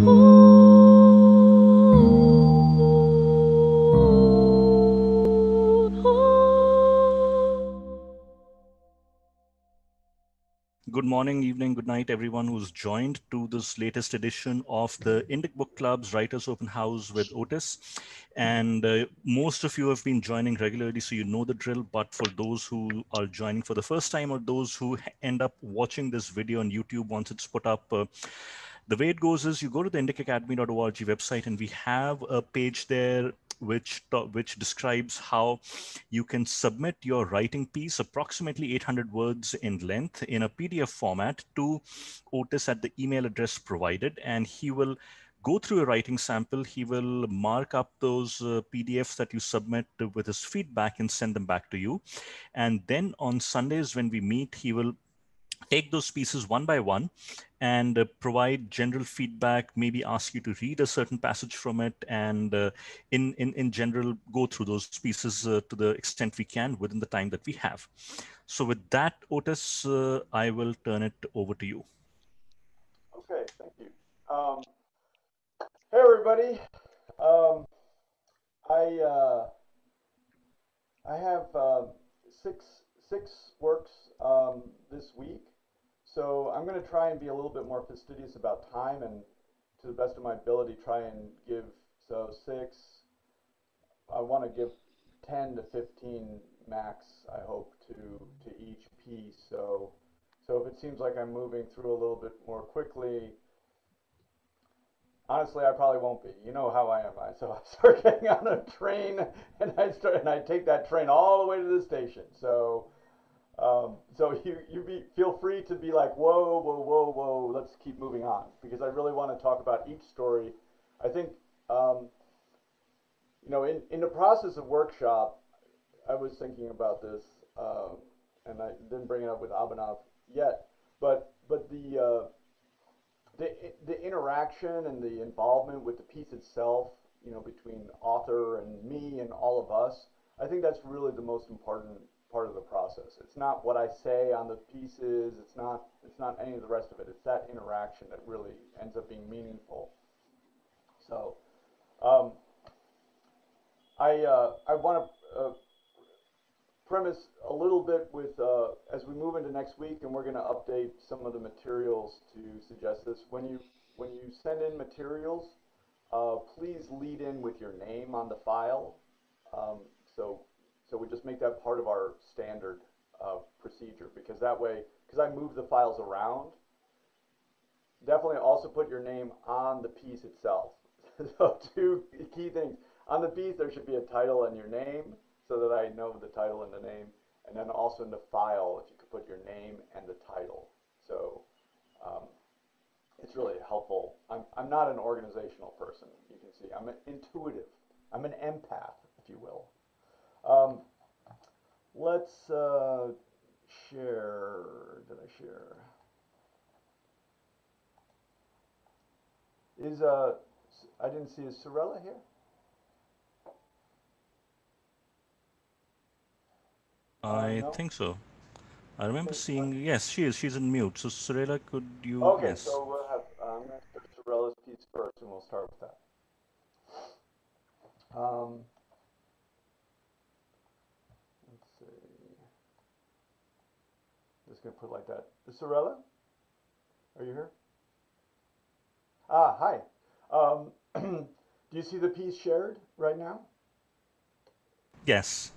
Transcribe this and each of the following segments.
Good morning, evening, good night, everyone who's joined to this latest edition of the Indic Book Club's Writers Open House with Otis. And most of you have been joining regularly, so you know the drill. But for those who are joining for the first time, or those who end up watching this video on YouTube once it's put up, the way it goes is you go to the indicacademy.org website, and we have a page there which describes how you can submit your writing piece, approximately 800 words in length, in a PDF format to Otis at the email address provided, and he will go through a writing sample. He will mark up those PDFs that you submit with his feedback and send them back to you. And then on Sundays when we meet, he will take those pieces one by one and provide general feedback, maybe ask you to read a certain passage from it, and in general, go through those pieces to the extent we can within the time that we have. So with that, Otis, I will turn it over to you. Okay, thank you. Hey, everybody. I have six works this week. So I'm going to try and be a little bit more fastidious about time, and to the best of my ability, try and give, so six, I want to give 10 to 15 max, I hope, to each piece. So if it seems like I'm moving through a little bit more quickly, honestly, I probably won't be. You know how I am. So I start getting on a train, and I take that train all the way to the station. So feel free to be like, whoa, whoa, whoa, whoa, let's keep moving on, because I really want to talk about each story. I think, in the process of workshop, I was thinking about this, and I didn't bring it up with Abhinav yet, but the interaction and the involvement with the piece itself, between author and me and all of us, I think that's really the most important part of the process. It's not what I say on the pieces. It's not any of the rest of it. It's that interaction that really ends up being meaningful. So, I want to premise a little bit with, as we move into next week, and we're going to update some of the materials to suggest this. When you send in materials, please lead in with your name on the file. So we just make that part of our standard procedure, because that way, because I move the files around, definitely also put your name on the piece itself. So two key things. On the piece, there should be a title and your name, so that I know the title and the name. And then also in the file, if you could put your name and the title. So it's really helpful. I'm not an organizational person, you can see. I'm an intuitive. I'm an empath, if you will. Let's share. Did I share? I didn't see, is Sorella here? I No? think so. I remember seeing, yes, she is. She's in mute. So, Surela, could you, Okay, yes. so we'll have, I'm going to start Sorella's piece first, and we'll start with that. Let's see. Just going to put it like that. Sorella? Are you here? Ah, hi. Do you see the piece shared right now? Yes.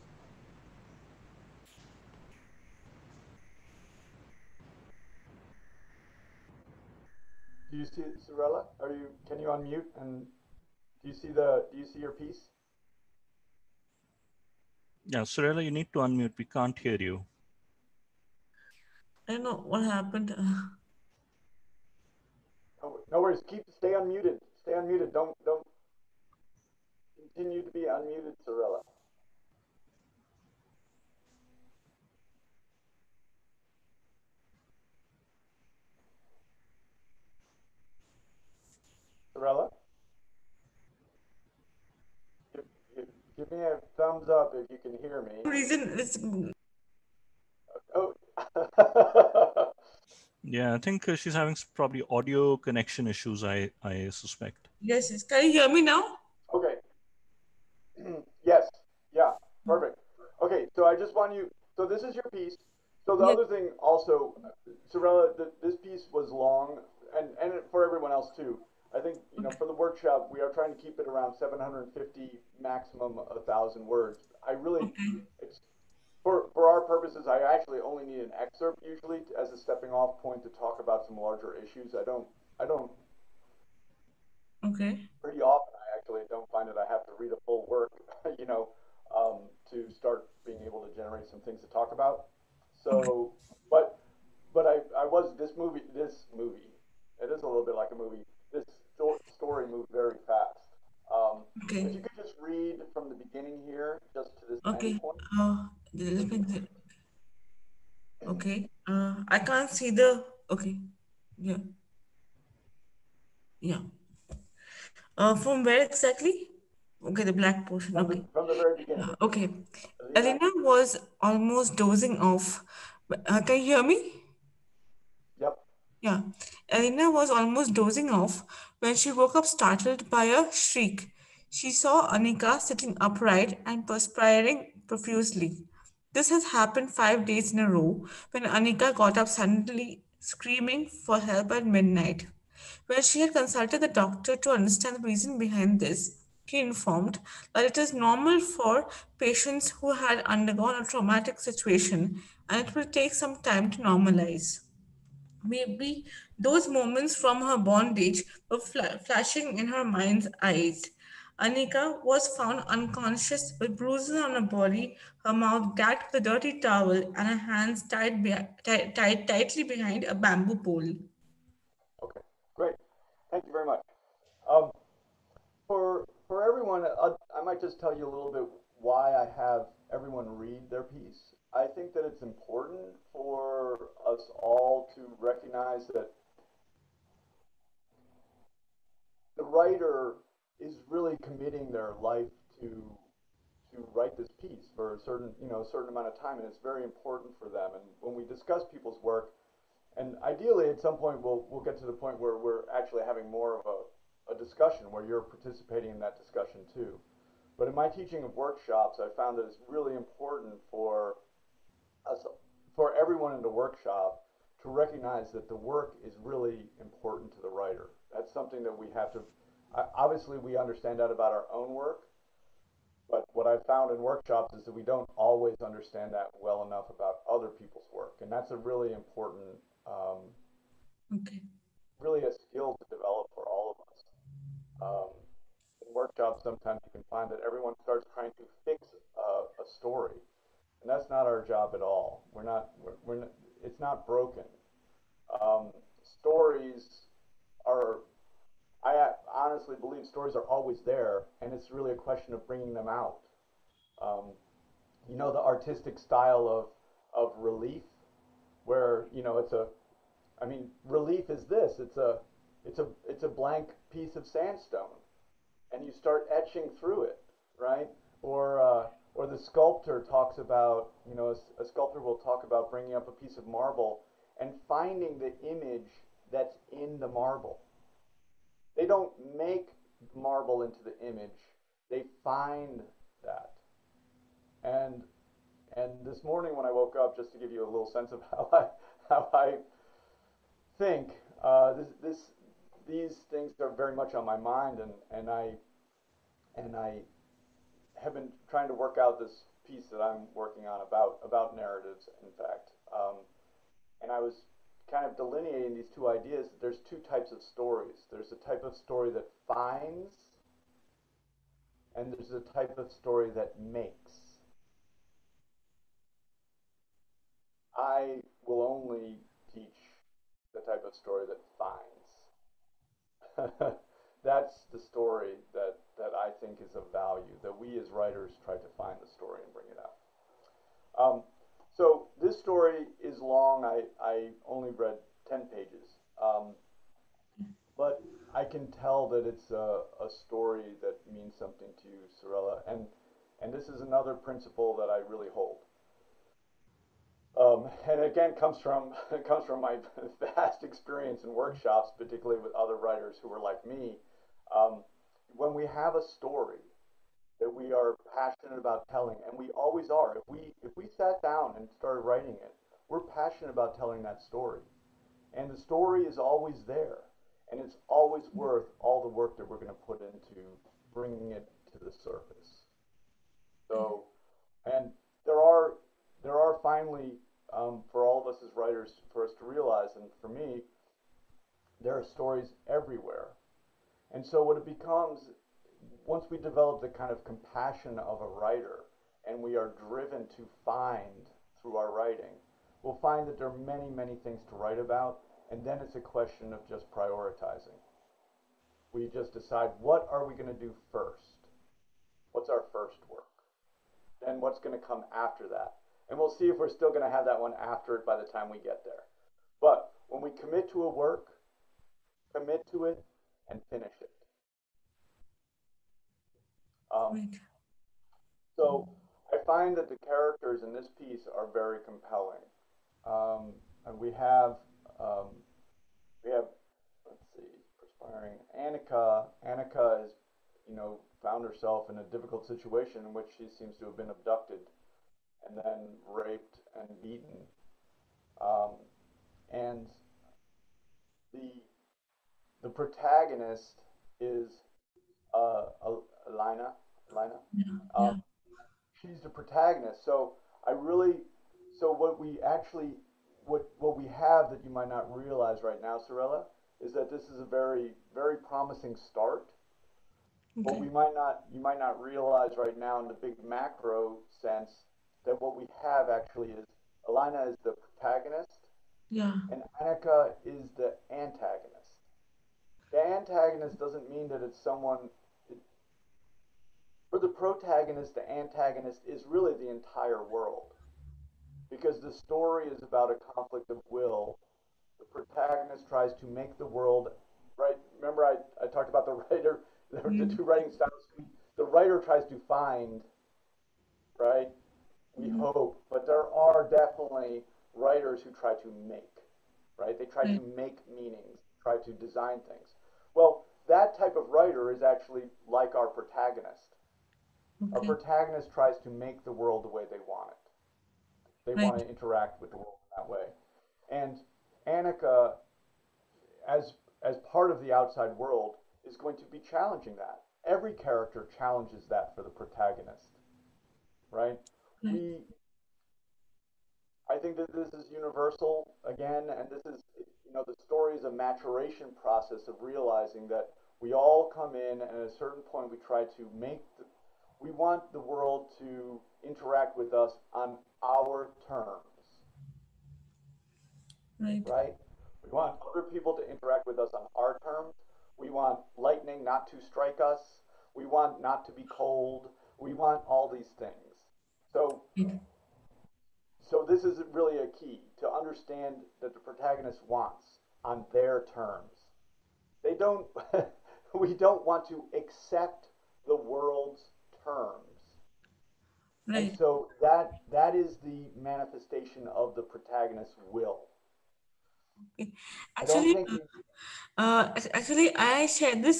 Do you see it, Sorella? Can you unmute, and do you see your piece? Yeah, Surela, you need to unmute. We can't hear you. I don't know what happened. Oh, no worries. Stay unmuted. Stay unmuted. Don't continue to be unmuted, Sorella. Sorella? Give me a thumbs up if you can hear me. For some reason, it's Oh. Yeah, I think she's having probably audio connection issues, I suspect. Yes, yes. Can you hear me now? Okay. Yes. Yeah. Perfect. Okay. So I just want you. So this is your piece. So the Yes. other thing also, Sorella, this piece was long, and for everyone else too. I think Okay. for the workshop we are trying to keep it around 750, maximum 1,000 words. I really, Okay. it's for our purposes. I actually only need an excerpt usually as a stepping off point to talk about some larger issues. I don't Okay. pretty often I actually don't find that I have to read a full work, you know, to start being able to generate some things to talk about. Okay. So, but I was this movie. It is a little bit like a movie. This story moved very fast. Um, if Okay. you could just read from the beginning here, just to this end Okay. point, Let would be me. Okay. I can't see the. Okay. Yeah. Yeah. From where exactly? Okay, the black portion. Okay. from the very beginning. Okay. Alina, Elena was almost dozing off. Can you hear me? yep. Yeah. Elena was almost dozing off when she woke up startled by a shriek. She saw Anika sitting upright and perspiring profusely. This has happened 5 days in a row when Anika got up suddenly screaming for help at midnight. When she had consulted the doctor to understand the reason behind this, he informed that it is normal for patients who had undergone a traumatic situation and it will take some time to normalize. Maybe those moments from her bondage were flashing in her mind's eyes. Anika was found unconscious with bruises on her body, her mouth gagged with a dirty towel, and her hands tied tightly behind a bamboo pole. Okay, great. Thank you very much. Um, for everyone, I might just tell you a little bit why I have everyone read their piece. I think that it's important for us all to recognize that the writer is really committing their life to write this piece for a certain amount of time, and it's very important for them. And when we discuss people's work, and ideally at some point we'll get to the point where we're actually having more of a discussion where you're participating in that discussion too. But in my teaching of workshops, I found that it's really important for us, for everyone in the workshop, to recognize that the work is really important to the writer. That's something that we have to. Obviously, we understand that about our own work, but what I've found in workshops is that we don't always understand that well enough about other people's work, and that's a really important, Okay. really a skill to develop for all of us. Um, in workshops, sometimes you can find that everyone starts trying to fix a story, and that's not our job at all. We're not, it's not broken. Stories are, I honestly believe stories are always there, and it's really a question of bringing them out. Um, the artistic style of relief, where it's a, I mean, relief is this. It's a blank piece of sandstone, and you start etching through it, right? Or the sculptor talks about, a sculptor will talk about bringing up a piece of marble and finding the image that's in the marble. They don't make marble into the image; they find that. And this morning when I woke up, just to give you a little sense of how I think, these things are very much on my mind, and I have been trying to work out this piece that I'm working on about narratives, in fact. And I was kind of delineating these two ideas. There's two types of stories. There's a type of story that finds, and there's a type of story that makes. I will only teach the type of story that finds. That's the story that I think is of value, that we as writers try to find the story and bring it out. So this story is long. I only read 10 pages. But I can tell that it's a story that means something to Sorella. And this is another principle that I really hold. And again, comes from my vast experience in workshops, particularly with other writers who are like me. Um, when we have a story that we are passionate about telling, and we always are, if we sat down and started writing it, we're passionate about telling that story, and the story is always there, and it's always worth all the work that we're going to put into bringing it to the surface. So, and there are there are finally, for all of us as writers, for us to realize, and for me, there are stories everywhere. And so what it becomes, once we develop the kind of compassion of a writer, and we are driven to find through our writing, we'll find that there are many, many things to write about, and then it's a question of just prioritizing. We just decide, what are we going to do first? What's our first work? Then what's going to come after that? And we'll see if we're still going to have that one after it by the time we get there. But when we commit to a work, commit to it and finish it. Um, Right. so I find that the characters in this piece are very compelling. And um, we have, let's see, perspiring Annika. Annika is, found herself in a difficult situation in which she seems to have been abducted and then raped and beaten. Um, and the the protagonist is Elena. Elena. Yeah. Um, Yeah. she's the protagonist. So I really, so what we actually, what we have that you might not realize right now, Sorella, is that this is a very very promising start. But Okay. you might not realize right now in the big macro sense that what we have actually is Elena is the protagonist Yeah. and Annika is the antagonist. The antagonist doesn't mean that it's someone. For the protagonist, the antagonist is really the entire world because the story is about a conflict of will. The protagonist tries to make the world right. Remember, I talked about the writer, the Mm. two writing styles. The writer tries to find, right? We Mhm. hope, but there are definitely writers who try to make, right? They try to Right. make meanings, try to design things. Well, that type of writer is actually like our protagonist. Our Okay. protagonist tries to make the world the way they want it. They want Right. to interact with the world in that way. And Annika, as part of the outside world, is going to be challenging that. Every character challenges that for the protagonist, right? Right. We, I think that this is universal again, and this is, the story is a maturation process of realizing that we all come in, and at a certain point, we try to we want the world to interact with us on our terms, Right. right? We want other people to interact with us on our terms. We want lightning not to strike us. We want not to be cold. We want all these things. So, Right. so this is really a key to understand that the protagonist wants on their terms. They don't. We don't want to accept the world's terms. And Right. so that is the manifestation of the protagonist's will. Okay. I don't Actually, think we. actually, I shared this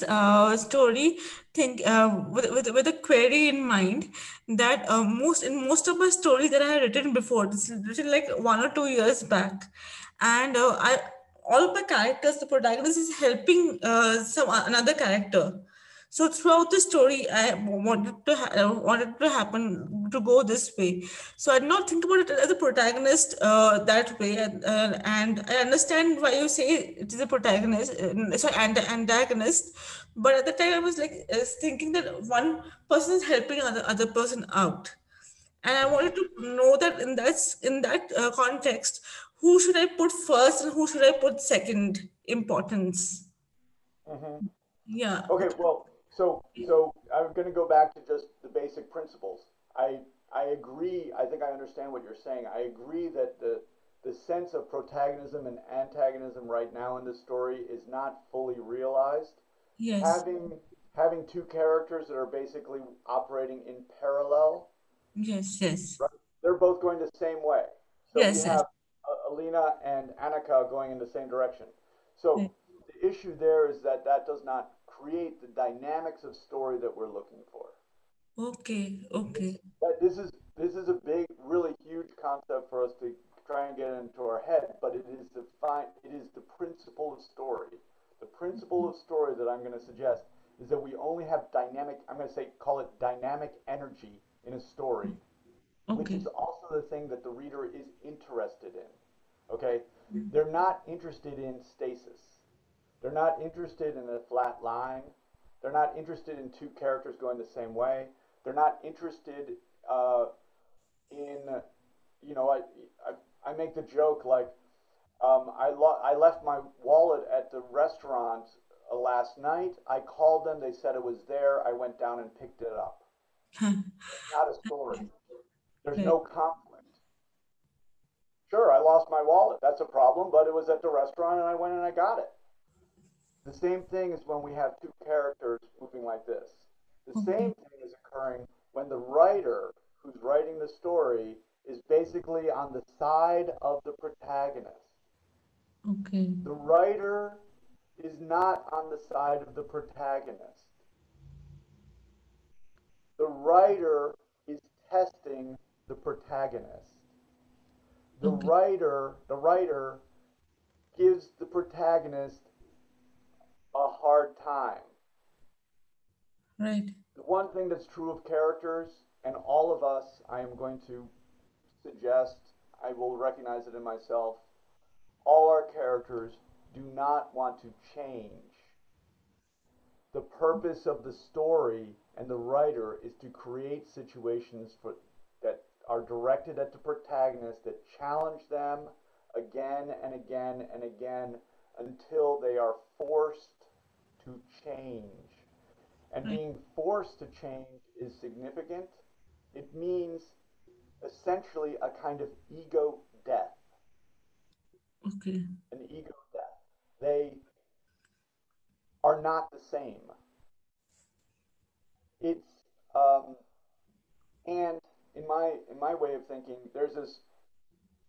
story think with a query in mind that most of my stories that I have written before, this is written like 1 or 2 years back, and I all of my characters, the protagonist is helping some another character. So throughout the story, I wanted to happen to go this way. So I did not think about it as a protagonist that way, and I understand why you say it is a protagonist, sorry, antagonist. But at the time, I was like thinking that one person is helping other person out, and I wanted Mhm, to know that in that context, who should I put first and who should I put second importance? mhm. Yeah. Okay, well, so I'm going to go back to just the basic principles. I agree. I think I understand what you're saying. I agree that the sense of protagonism and antagonism right now in this story is not fully realized. Yes. Having two characters that are basically operating in parallel, Yes. Yes. right? They're both going the same way. So we Yes, yes. have Alina and Annika going in the same direction. So Right. the issue there is that that does not create the dynamics of story that we're looking for. Okay, It's, okay, this is a big, really huge concept for us to try and get into our head, but it is the principle of story. The principle of story that I'm going to suggest is that we only have dynamic. I'm going to say call it dynamic energy in a story, which is okay, also the thing that the reader is interested in. Okay, they're not interested in stasis. They're not interested in a flat line. They're not interested in two characters going the same way. They're not interested uh, in, you know, I make the joke like, I left my wallet at the restaurant last night. I called them. They said it was there. I went down and picked it up. That's not a story. There's right. no conflict. Sure, I lost my wallet. That's a problem, but it was at the restaurant and I went and I got it. The same thing is when we have two characters moving like this. The Okay, same thing is occurring when the writer who's writing the story is basically on the side of the protagonist. okay, The writer is not on the side of the protagonist. The writer is testing the protagonist. okay, The writer gives the protagonist a hard time. right. The one thing that's true of characters and all of us, I am going to suggest, I will recognize it in myself, all our characters do not want to change. The purpose of the story and the writer is to create situations that are directed at the protagonist that challenge them again and again and again until they are forced to change. And Right. being forced to change is significant. It means essentially a kind of ego death, Okay. an ego death. They are not the same. It's and in my way of thinking, there's this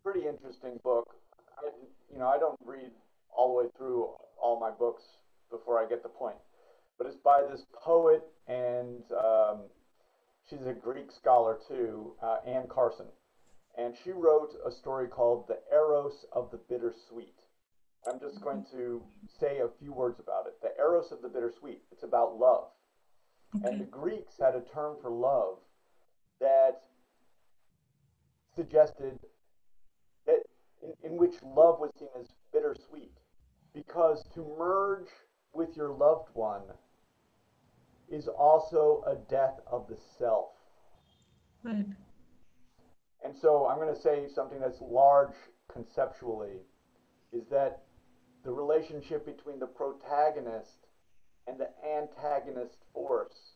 pretty interesting book. I don't read all the way through all my books before I get the point, but it's by this poet and she's a Greek scholar too, Anne Carson, and she wrote a story called "The Eros of the Bittersweet." I'm just going to say a few words about it. The Eros of the Bittersweet. It's about love, and Okay. the Greeks had a term for love that suggested that in which love was seen as bittersweet, because to merge with your loved one is also a death of the self. Right. And so I'm going to say something that's large conceptually is that the relationship between the protagonist and the antagonist force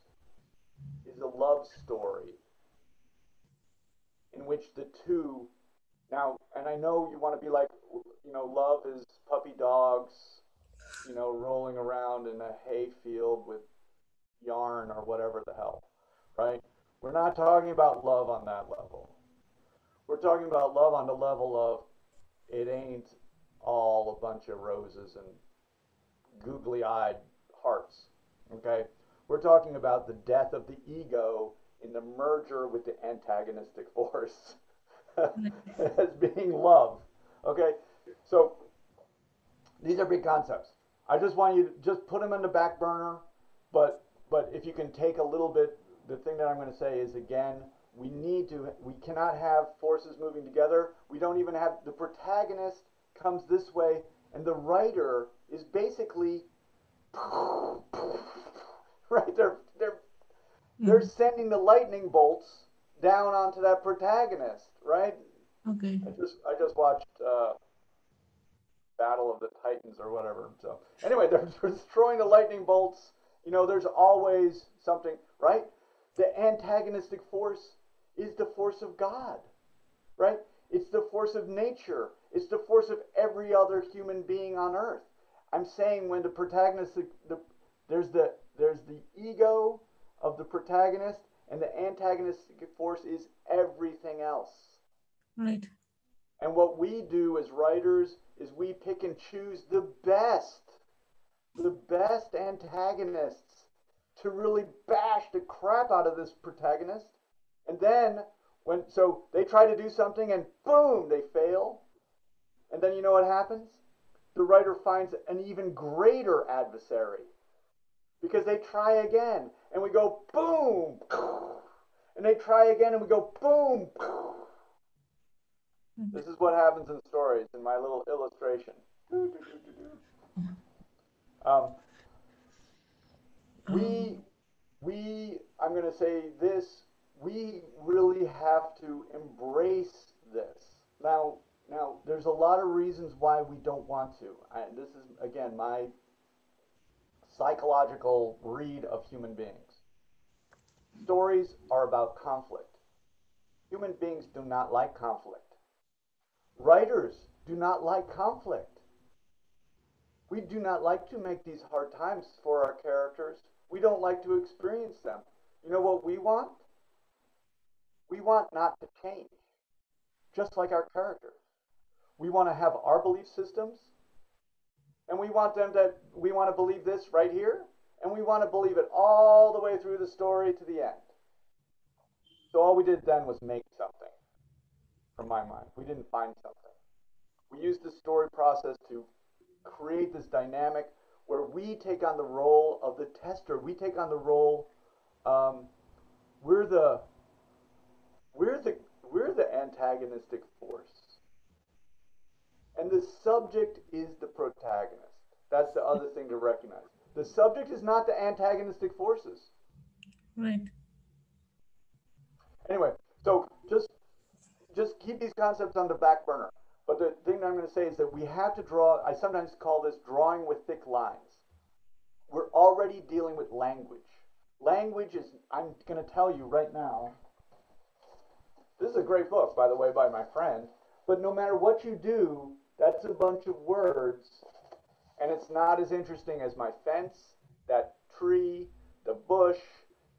is a love story in which the two now, and I know you want to be like, love is puppy dogs, rolling around in a hay field with yarn or whatever the hell, right? We're not talking about love on that level. We're talking about love on the level of it ain't all a bunch of roses and googly eyed hearts, okay? We're talking about the death of the ego in the merger with the antagonistic force Right. as being love, okay? So these are big concepts. I just want you to just put them in the back burner, but if you can take a little bit, the thing that I'm going to say is again, we cannot have forces moving together. We don't even have the protagonist comes this way, and the writer is basically right. They're Mm. sending the lightning bolts down onto that protagonist, right? Okay. I just watched Battle of the Titans or whatever. So anyway, they're destroying the lightning bolts. There's always something, right? The antagonistic force is the force of God, right? It's the force of nature. It's the force of every other human being on earth. I'm saying when the protagonist, there's the ego of the protagonist, and the antagonistic force is everything else. Right. And what we do as writers is we pick and choose the best antagonists to really bash the crap out of this protagonist. And then so they try to do something and boom, they fail. And then you know what happens? The writer finds an even greater adversary because they try again and we go boom. And they try again and we go boom. This is what happens in stories in my little illustration. Um, I'm going to say this, we really have to embrace this. Now, there's a lot of reasons why we don't want to. This is, again, my psychological read of human beings. Stories are about conflict. Human beings do not like conflict. Writers do not like conflict. We do not like to make these hard times for our characters. We don't like to experience them. You know what we want? We want not to change, just like our characters. We want to have our belief systems, and we want to believe this right here, and we want to believe it all the way through the story to the end. So all we did then was make something, from my mind. We didn't find something. We used the story process to create this dynamic where we take on the role of the tester. We take on the role. We're the antagonistic force, and the subject is the protagonist. That's the other thing to recognize. The subject is not the antagonistic forces. Right. Anyway, so just keep these concepts on the back burner. But the thing that I'm going to say is that we have to draw. I sometimes call this drawing with thick lines. We're already dealing with language. Language is, I'm going to tell you right now, this is a great book, by the way, by my friend, but no matter what you do, that's a bunch of words, and it's not as interesting as my fence, that tree, the bush,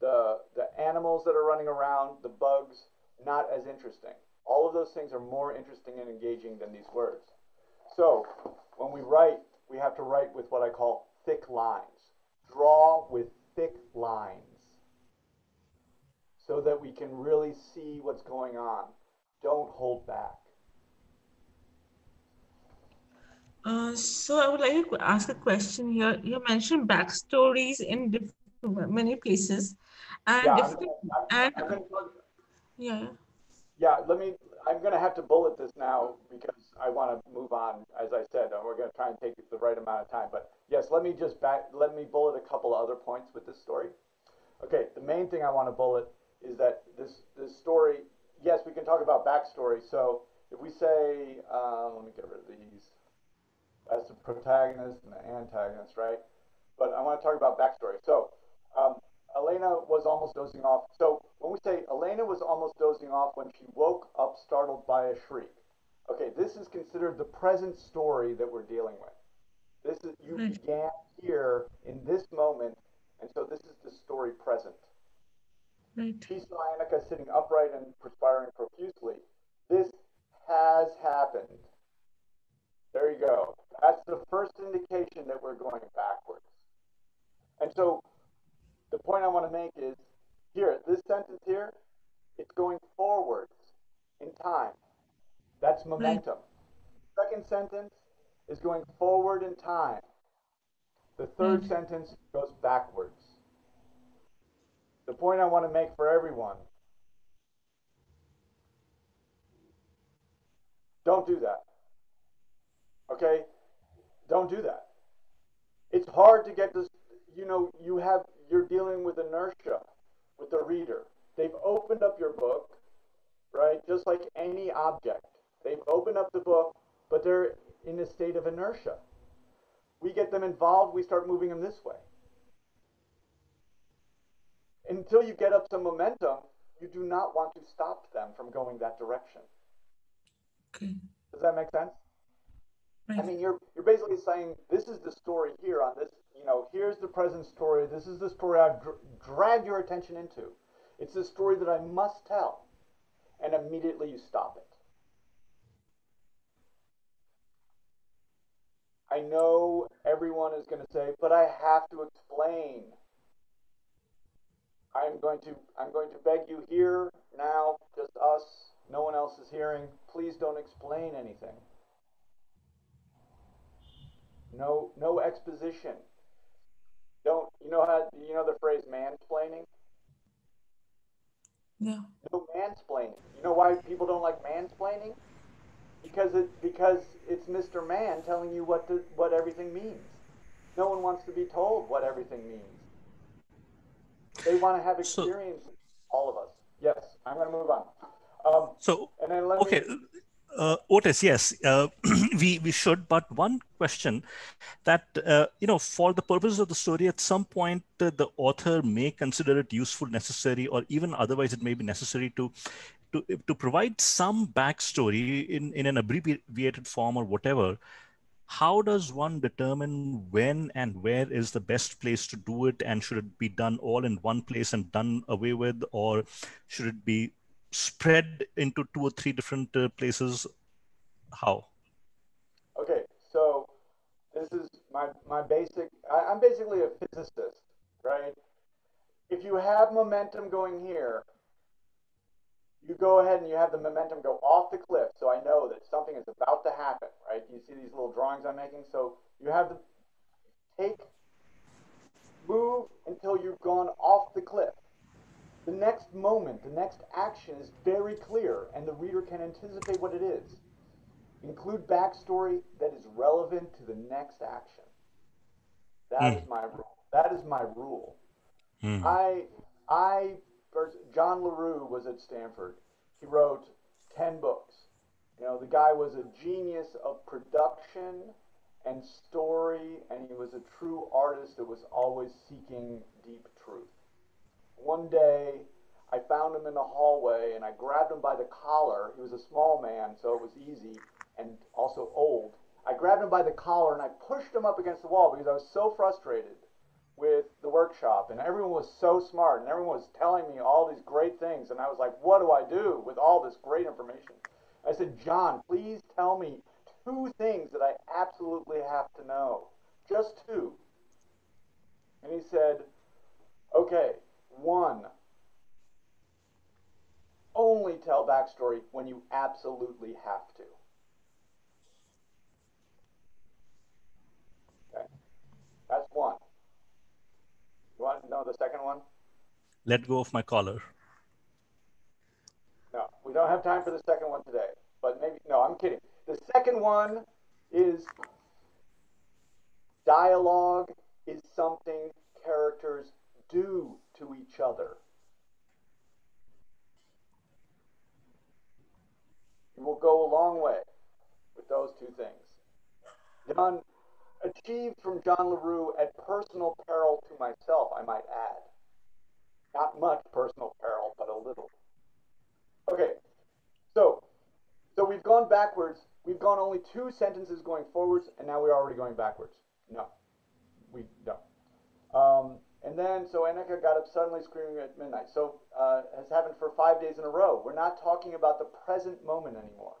the animals that are running around, the bugs, not as interesting. All of those things are more interesting and engaging than these words. So when we write, we have to write with what I call thick lines. Draw with thick lines so that we can really see what's going on. Don't hold back. So I would like to ask a question here. You mentioned backstories in many places, and Yeah, different and I'm going to yeah. Yeah, I'm going to have to bullet this now because I want to move on. As I said, we're going to try and take the right amount of time. But yes, let me bullet a couple of other points with this story. Okay, the main thing I want to bullet is that this story. Yes, we can talk about backstory. So if we say, let me get rid of these. That's the protagonist and the antagonist, right? But I want to talk about backstory. So um, Elena was almost dozing off. So when we say Elena was almost dozing off when she woke up startled by a shriek. Okay, this is considered the present story that we're dealing with. This is you Right. began here in this moment, and so this is the story present. Right. She saw Annika sitting upright and perspiring profusely. This has happened. There you go. That's the first indication that we're going backwards. And so the point I want to make is here, this sentence here, it's going forwards in time. That's Right. momentum. Second sentence is going forward in time. The third Right. sentence goes backwards. The point I want to make for everyone, don't do that. Okay? Don't do that. It's hard to get this, you're dealing with inertia with the reader. They've opened up your book, right? Just like any object. They've opened up the book, but they're in a state of inertia. We get them involved, we start moving them this way. Until you get up some momentum, you do not want to stop them from going that direction. Okay. Does that make sense? I Right. mean, you're basically saying this is the story here on this. Here's the present story. This is the story I've dragged your attention into. It's the story that I must tell, and immediately you stop it. I know everyone is going to say, but I have to explain. I'm going to beg you here now, just us, no one else is hearing. Please don't explain anything. No exposition. Don't you know the phrase mansplaining? Yeah. No mansplaining. You know why people don't like mansplaining? Because it's Mr. Man telling you what everything means. No one wants to be told what everything means. They want to have So, experiences. All of us. Yes, I'm going to move on. Um, so and then let okay, me. Otis, yes, we should. But one question that for the purposes of the story, at some point the author may consider it useful, necessary, or even otherwise it may be necessary to provide some backstory in an abbreviated form or whatever. How does one determine when and where is the best place to do it, and should it be done all in one place and done away with, or should it be spread into two or three different places? How? Okay, so this is my basic. I'm basically a physicist, right? If you have momentum going here, you go ahead and you have the momentum go off the cliff. So I know that something is about to happen, right? You see these little drawings I'm making. So you have to take, move until you've gone off the cliff. The next moment, the next action is very clear, and the reader can anticipate what it is. Include backstory that is relevant to the next action. That is Mm, my rule. That is my rule. mm, I, I, first, John LaRue was at Stanford. He wrote 10 books. The guy was a genius of production and story, and he was a true artist that was always seeking deep truth. One day, I found him in the hallway and I grabbed him by the collar. He was a small man, so it was easy and also old. I grabbed him by the collar and I pushed him up against the wall because I was so frustrated with the workshop, and everyone was so smart and everyone was telling me all these great things, and I was like, what do I do with all this great information? I said, John, please tell me two things that I absolutely have to know. Just two. And he said, okay, one, only tell backstory when you absolutely have to. Okay, that's one. You want to know the second one? let go of my collar. No, we don't have time for the second one today. But maybe, no, I'm kidding. The second one is dialogue is something characters do to each other. It will go a long way with those two things. Done, achieved from John LaRue at personal peril to myself, I might add. Not much personal peril, but a little. Okay, so we've gone backwards. We've gone only two sentences going forwards, and now we're already going backwards. No, we don't. And then, so Annika got up suddenly screaming at midnight. So, has happened for 5 days in a row. We're not talking about the present moment anymore.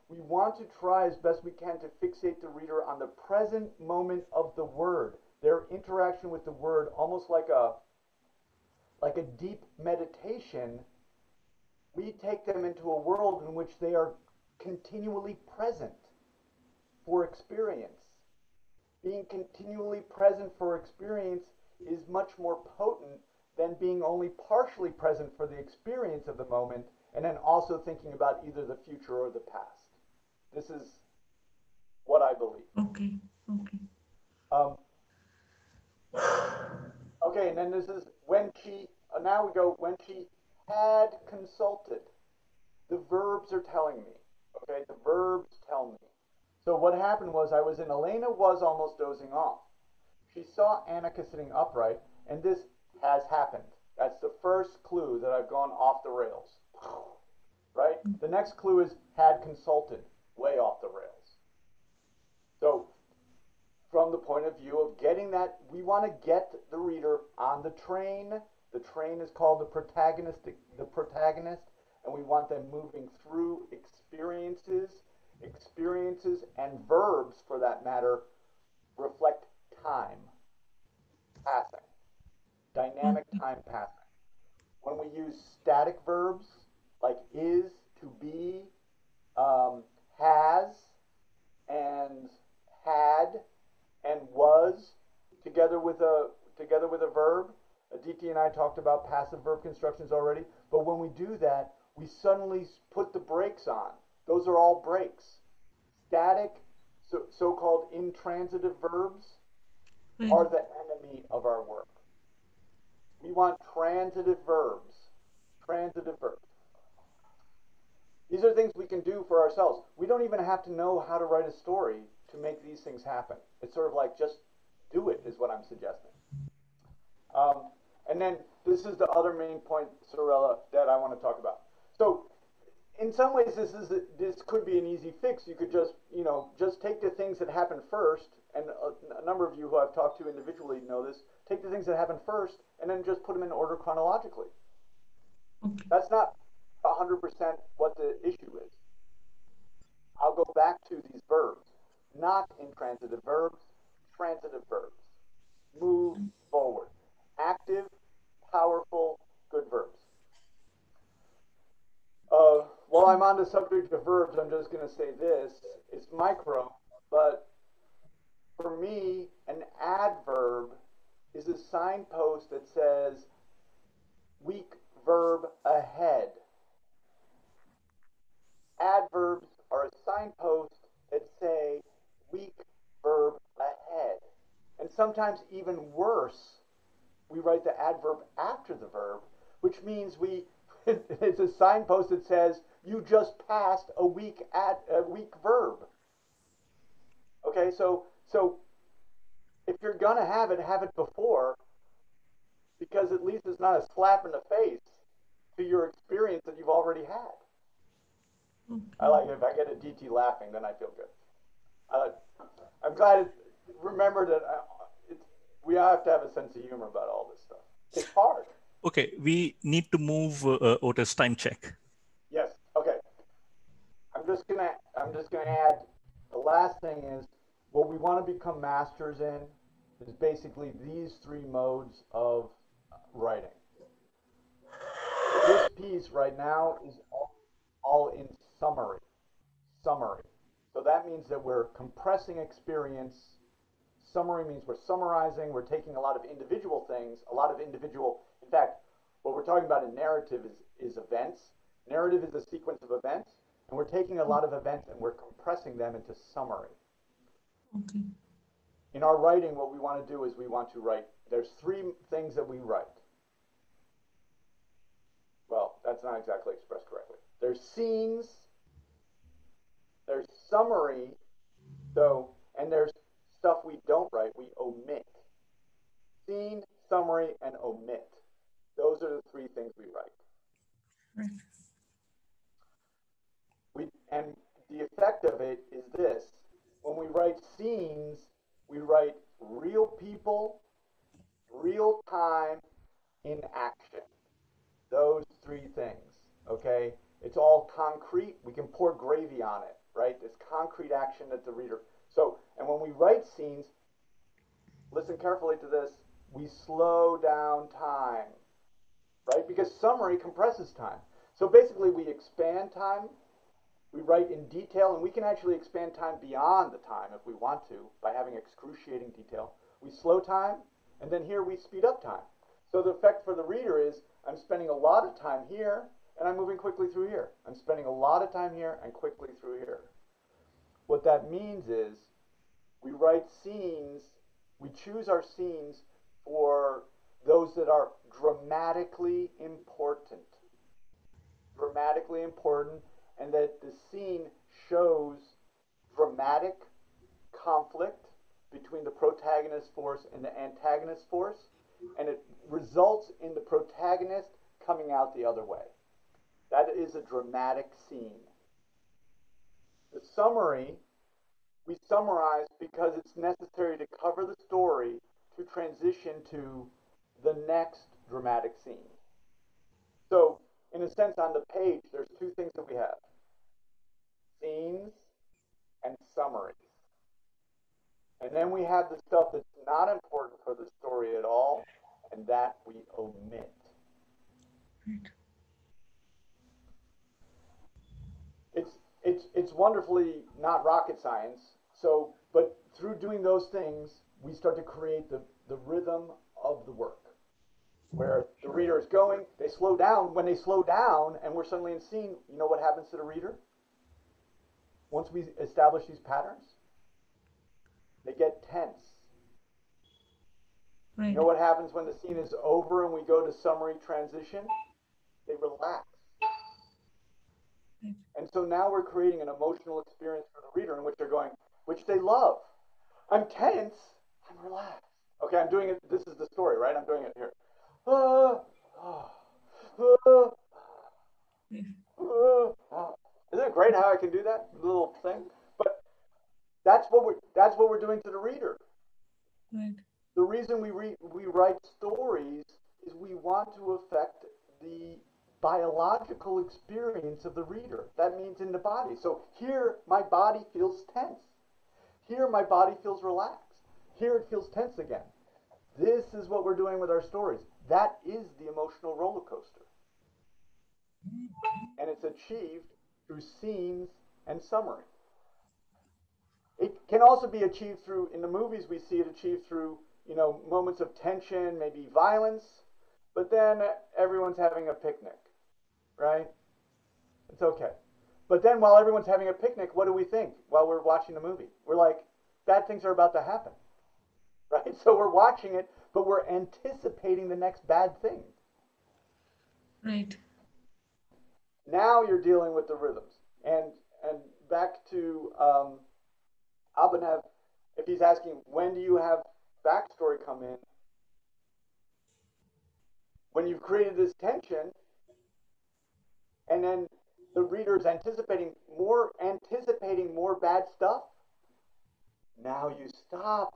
We want to try as best we can to fixate the reader on the present moment of the word, their interaction with the word, almost like a deep meditation. We take them into a world in which they are continually present for experience. Being continually present for experience is much more potent than being only partially present for the experience of the moment and then also thinking about either the future or the past. This is what I believe. Okay. Okay. Um, okay, and then this is when she, now we go, when she had consulted. The verbs are telling me. Okay, the verbs tell me. So what happened was Elena was almost dozing off. She saw Annika sitting upright, and this has happened. That's the first clue that I've gone off the rails. Right? The next clue is had consulted, way off the rails. So, from the point of view of getting that, we want to get the reader on the train. The train is called the protagonist, and we want them moving through experiences and verbs, for that matter, reflect time passing, dynamic time passing. When we use static verbs like is, to be, has, and had, and was, together with a verb. DT and I talked about passive verb constructions already, but when we do that, we suddenly put the brakes on. Those are all brakes. Static, so-called intransitive verbs Right. are the enemy of our work. We want transitive verbs. Transitive verbs. These are things we can do for ourselves. We don't even have to know how to write a story to make these things happen. It's sort of like just do it, is what I'm suggesting. And then this is the other main point, Sorella, that I want to talk about. So in some ways, this could be an easy fix. You could just take the things that happen first, and a number of you who I've talked to individually know this. Take the things that happen first, and then just put them in order chronologically. Okay. That's not 100% what the issue is. I'll go back to these verbs, not intransitive verbs, transitive verbs. Move forward. Active, powerful, good verbs. While I'm on the subject of verbs, I'm just going to say this. It's micro, but for me, an adverb is a signpost that says weak verb ahead. Adverbs are a signpost that say weak verb ahead. And sometimes even worse, we write the adverb after the verb, which means it's a signpost that says you just passed a weak verb. Okay, so if you're gonna have it before, because at least it's not a slap in the face to your experience that you've already had. I like it. If I get a DT laughing, then I feel good. I'm glad. Remember that we have to have a sense of humor about all this stuff. It's hard. Okay, we need to move Otis. Time check. Yes. Okay. I'm just gonna add. The last thing is what we want to become masters in is basically these three modes of writing. This piece right now is all in summary. Summary. So that means that we're compressing experience. Summary means we're summarizing, we're taking a lot of individual things, in fact, what we're talking about in narrative is events. Narrative is a sequence of events, and we're taking a lot of events and we're compressing them into summary. Okay. In our writing, what we want to do is we want to write, there's three things that we write. Well, that's not exactly expressed correctly. There's scenes, there's summary, and there's stuff we don't write, we omit. Scene, summary, and omit. Those are the three things we write. And the effect of it is this. When we write scenes, we write real people, real time, in action. Those three things, okay? It's all concrete. We can pour gravy on it, right? This concrete action that the reader. So, and when we write scenes, listen carefully to this, we slow down time, right? Because summary compresses time. So basically we expand time, we write in detail, and we can actually expand time beyond the time if we want to by having excruciating detail. We slow time, and then here we speed up time. So the effect for the reader is I'm spending a lot of time here, and I'm moving quickly through here. I'm spending a lot of time here and quickly through here. What that means is we write scenes, we choose our scenes for those that are dramatically important. Dramatically important, and that the scene shows dramatic conflict between the protagonist force and the antagonist force, and it results in the protagonist coming out the other way. That is a dramatic scene. The summary, we summarize because it's necessary to cover the story to transition to the next dramatic scene. So, in a sense, on the page, there's two things that we have. Scenes and summaries. And then we have the stuff that's not important for the story at all, and that we omit. It's wonderfully not rocket science. So, but through doing those things, we start to create the rhythm of the work, where the reader is going, they slow down. When they slow down and we're suddenly in scene, you know what happens to the reader? Once we establish these patterns, they get tense. You know what happens when the scene is over and we go to summary transition? They relax. And so now we're creating an emotional experience for the reader in which they're going, which they love. I'm tense, I'm relaxed. Okay, I'm doing it. This is the story, right? I'm doing it here. Isn't it great how I can do that little thing? But that's what we're doing to the reader. Right. The reason we write stories is we want to affect the biological experience of the reader. That means in the body. So here my body feels tense. Here my body feels relaxed. Here it feels tense again. This is what we're doing with our stories. That is the emotional roller coaster. And it's achieved through scenes and summary. It can also be achieved through, in the movies we see it achieved through, moments of tension, maybe violence, but then everyone's having a picnic, right? It's okay. But then while everyone's having a picnic, what do we think while we're watching the movie? We're like, bad things are about to happen, right? So we're watching it, but we're anticipating the next bad thing. Right. Now you're dealing with the rhythms. And back to Abhinav, if he's asking, when do you have backstory come in? When you've created this tension, and then the reader's anticipating more bad stuff, now you stop,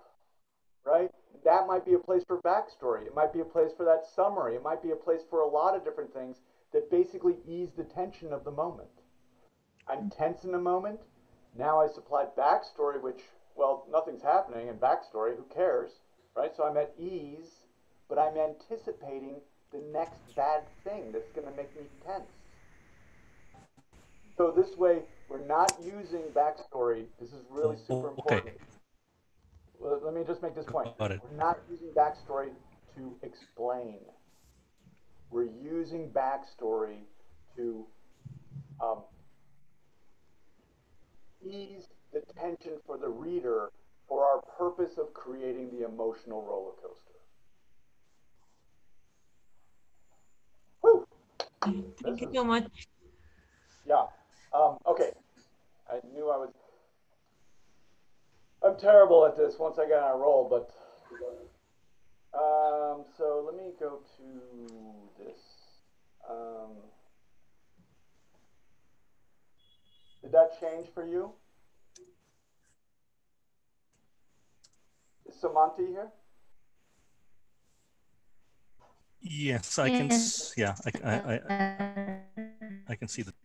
right? That might be a place for backstory. It might be a place for that summary. It might be a place for a lot of different things that basically ease the tension of the moment. I'm tense in the moment. Now I supplied backstory, which, well, nothing's happening in backstory. Who cares, right? So I'm at ease, but I'm anticipating the next bad thing that's going to make me tense. So this way, we're not using backstory. This is really super important. Okay. Well, let me just make this point. Got it. We're not using backstory to explain. We're using backstory to ease the tension for the reader for our purpose of creating the emotional roller coaster. Whew. Thank you so much. Yeah. Okay. I knew I'm terrible at this once I get on a roll, but so let me go to this. Did that change for you? Is Samanti here? Yes, I can. Yeah, I can see that.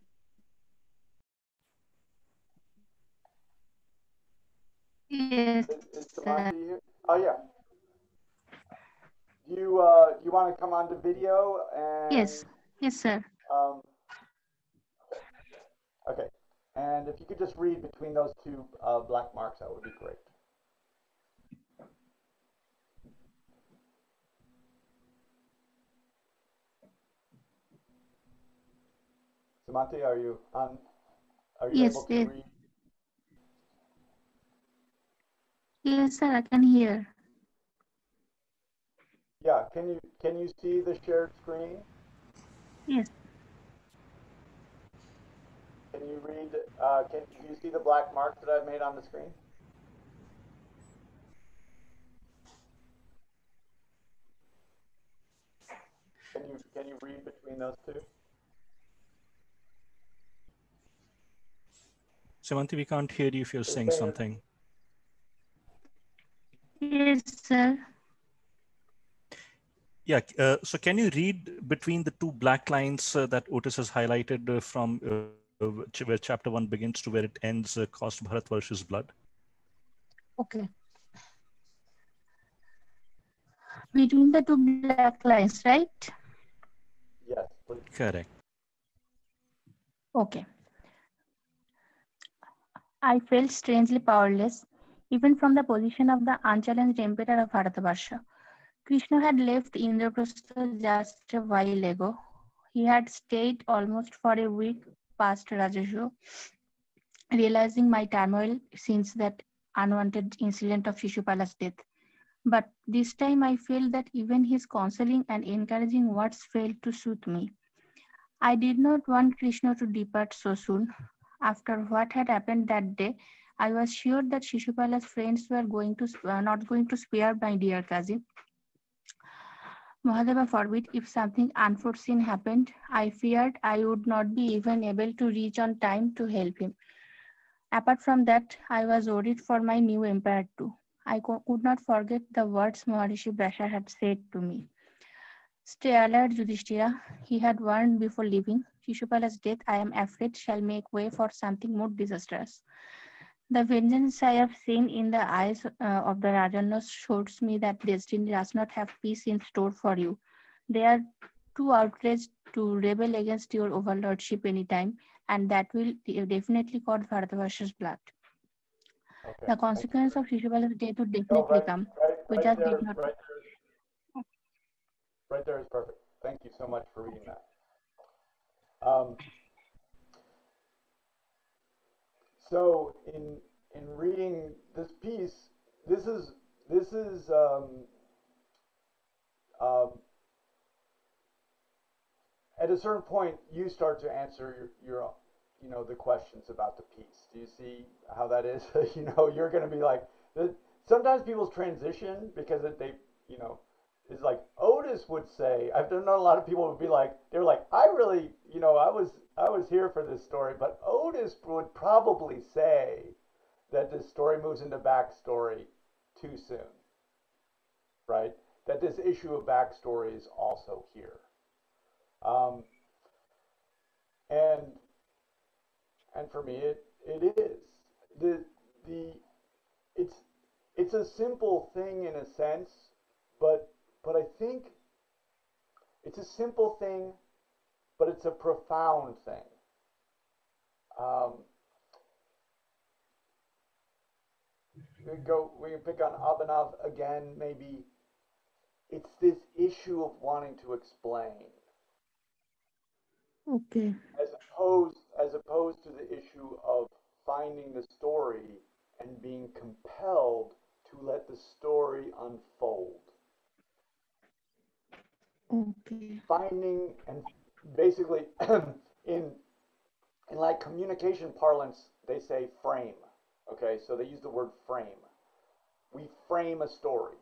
Yes. Is Samanti here? Oh yeah. You want to come on to video and? Yes. Yes, sir. Okay. And if you could just read between those two black marks, that would be great. Samanti, are you on? Are you able to Yes. read? Yes, sir. I can hear. Yeah. Can you see the shared screen? Yes. Can you read? Do you see the black marks that I've made on the screen? Can you read between those two? Samanthi, we can't hear you if you're saying something. Yes, sir. Yeah. So can you read between the two black lines that Otis has highlighted from where chapter 1 begins to where it ends, Cost Bharat versus Blood? Okay. Between the two black lines, right? Yes, please. Correct. Okay. I felt strangely powerless, even from the position of the unchallenged emperor of Bharatavarsha. Krishna had left Indraprastha just a while ago. He had stayed almost for a week past Rajashu, realizing my turmoil since that unwanted incident of Shishupala's death. But this time I feel that even his counseling and encouraging words failed to soothe me. I did not want Krishna to depart so soon. After what had happened that day, I was sure that Shishupala's friends were not going to spare my dear cousin. Mahadeva forbid, if something unforeseen happened, I feared I would not be even able to reach on time to help him. Apart from that, I was worried for my new empire too. Could not forget the words Maharishi Vyasa had said to me. Stay alert, Yudhishthira. He had warned before leaving. Shishupala's death, I am afraid, shall make way for something more disastrous. The vengeance I have seen in the eyes of the Rajanas shows me that destiny does not have peace in store for you. They are too outraged to rebel against your overlordship anytime, and that will definitely cause Bharatavarsha's blood. Okay, The thank you. consequence of Shishupala's death would No, definitely right, come. right, We right just did there, not. right there, right there is perfect. Thank you so much for reading that. Um, so in reading this piece, this is this is um, at a certain point you start to answer your the questions about the piece. Do you see how that is? You're going to be like sometimes people's transition because they you know is like Otis would say. I've known a lot of people would be like they're like I really I was here for this story, but Otis would probably say that this story moves into backstory too soon, right? That this issue of backstory is also here. Um, and and for me it is the it's it's a simple thing in a sense, but I think it's a simple thing, but it's a profound thing. Um, we can pick on Abhinav again. Maybe it's this issue of wanting to explain, Okay. as opposed to the issue of finding the story and being compelled to let the story unfold. Okay. Finding and basically in in like communication parlance they say frame. Okay, so they use the word frame. We frame a story.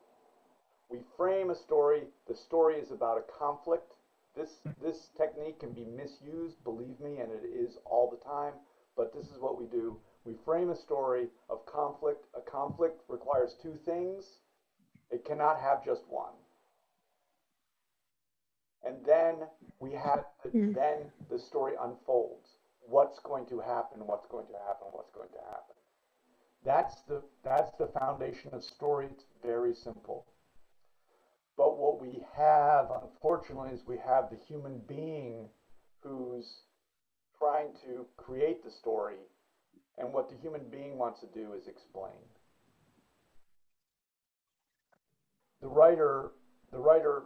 We frame a story. The story is about a conflict. This technique can be misused, believe me, and it is all the time, but this is what we do. We frame a story of conflict. A conflict requires two things. It cannot have just one. And then we have Yes. then the story unfolds. What's going to happen? What's going to happen? What's going to happen? That's the foundation of story. It's very simple. But what we have, unfortunately, is we have the human being who's trying to create the story, and what the human being wants to do is explain. The writer, the writer,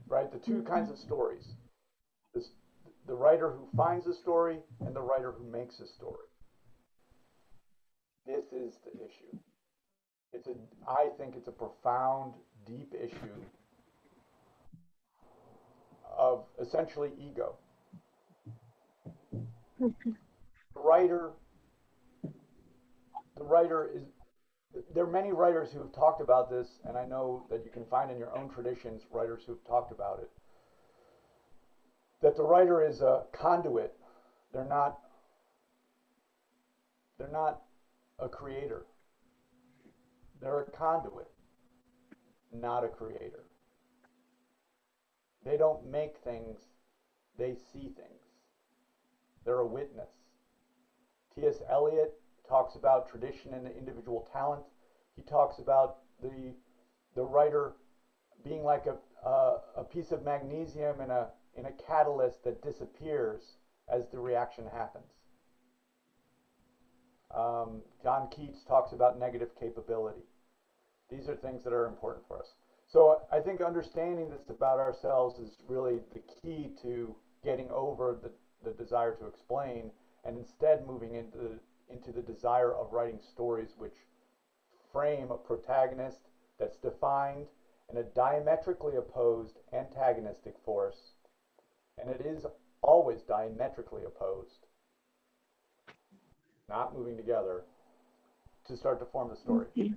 right? The two kinds of stories: this, the writer who finds a story and the writer who makes a story. This is the issue. I think it's a profound, deep issue of essentially ego. Okay. The writer, the writer is. There are many writers who have talked about this, and I know that you can find in your own traditions writers who have talked about it. That the writer is a conduit. They're not. They're not a creator. They're a conduit, not a creator. They don't make things. They see things. They're a witness. T.S. Eliot talks about tradition and individual talent. He talks about the writer being like a piece of magnesium in a catalyst that disappears as the reaction happens. John Keats talks about negative capability. These are things that are important for us. So I think understanding this about ourselves is really the key to getting over the desire to explain, and instead moving into the desire of writing stories which frame a protagonist that's defined in a diametrically opposed antagonistic force, and it is always diametrically opposed, not moving together, to start to form the story. Okay.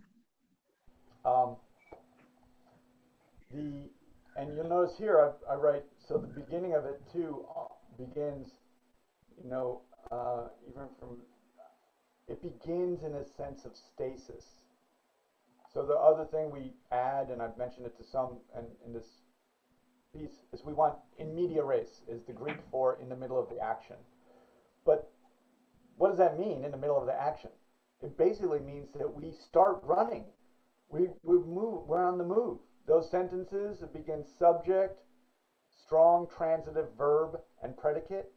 Um, and you'll notice here I write, so the beginning of it too begins, even from, it begins in a sense of stasis. So the other thing we add, and I've mentioned it to some in this piece, is we want in media res, is the Greek for in the middle of the action. But what does that mean, in the middle of the action? It basically means that we start running. We're on the move. Those sentences, it begins subject, strong transitive verb, and predicate.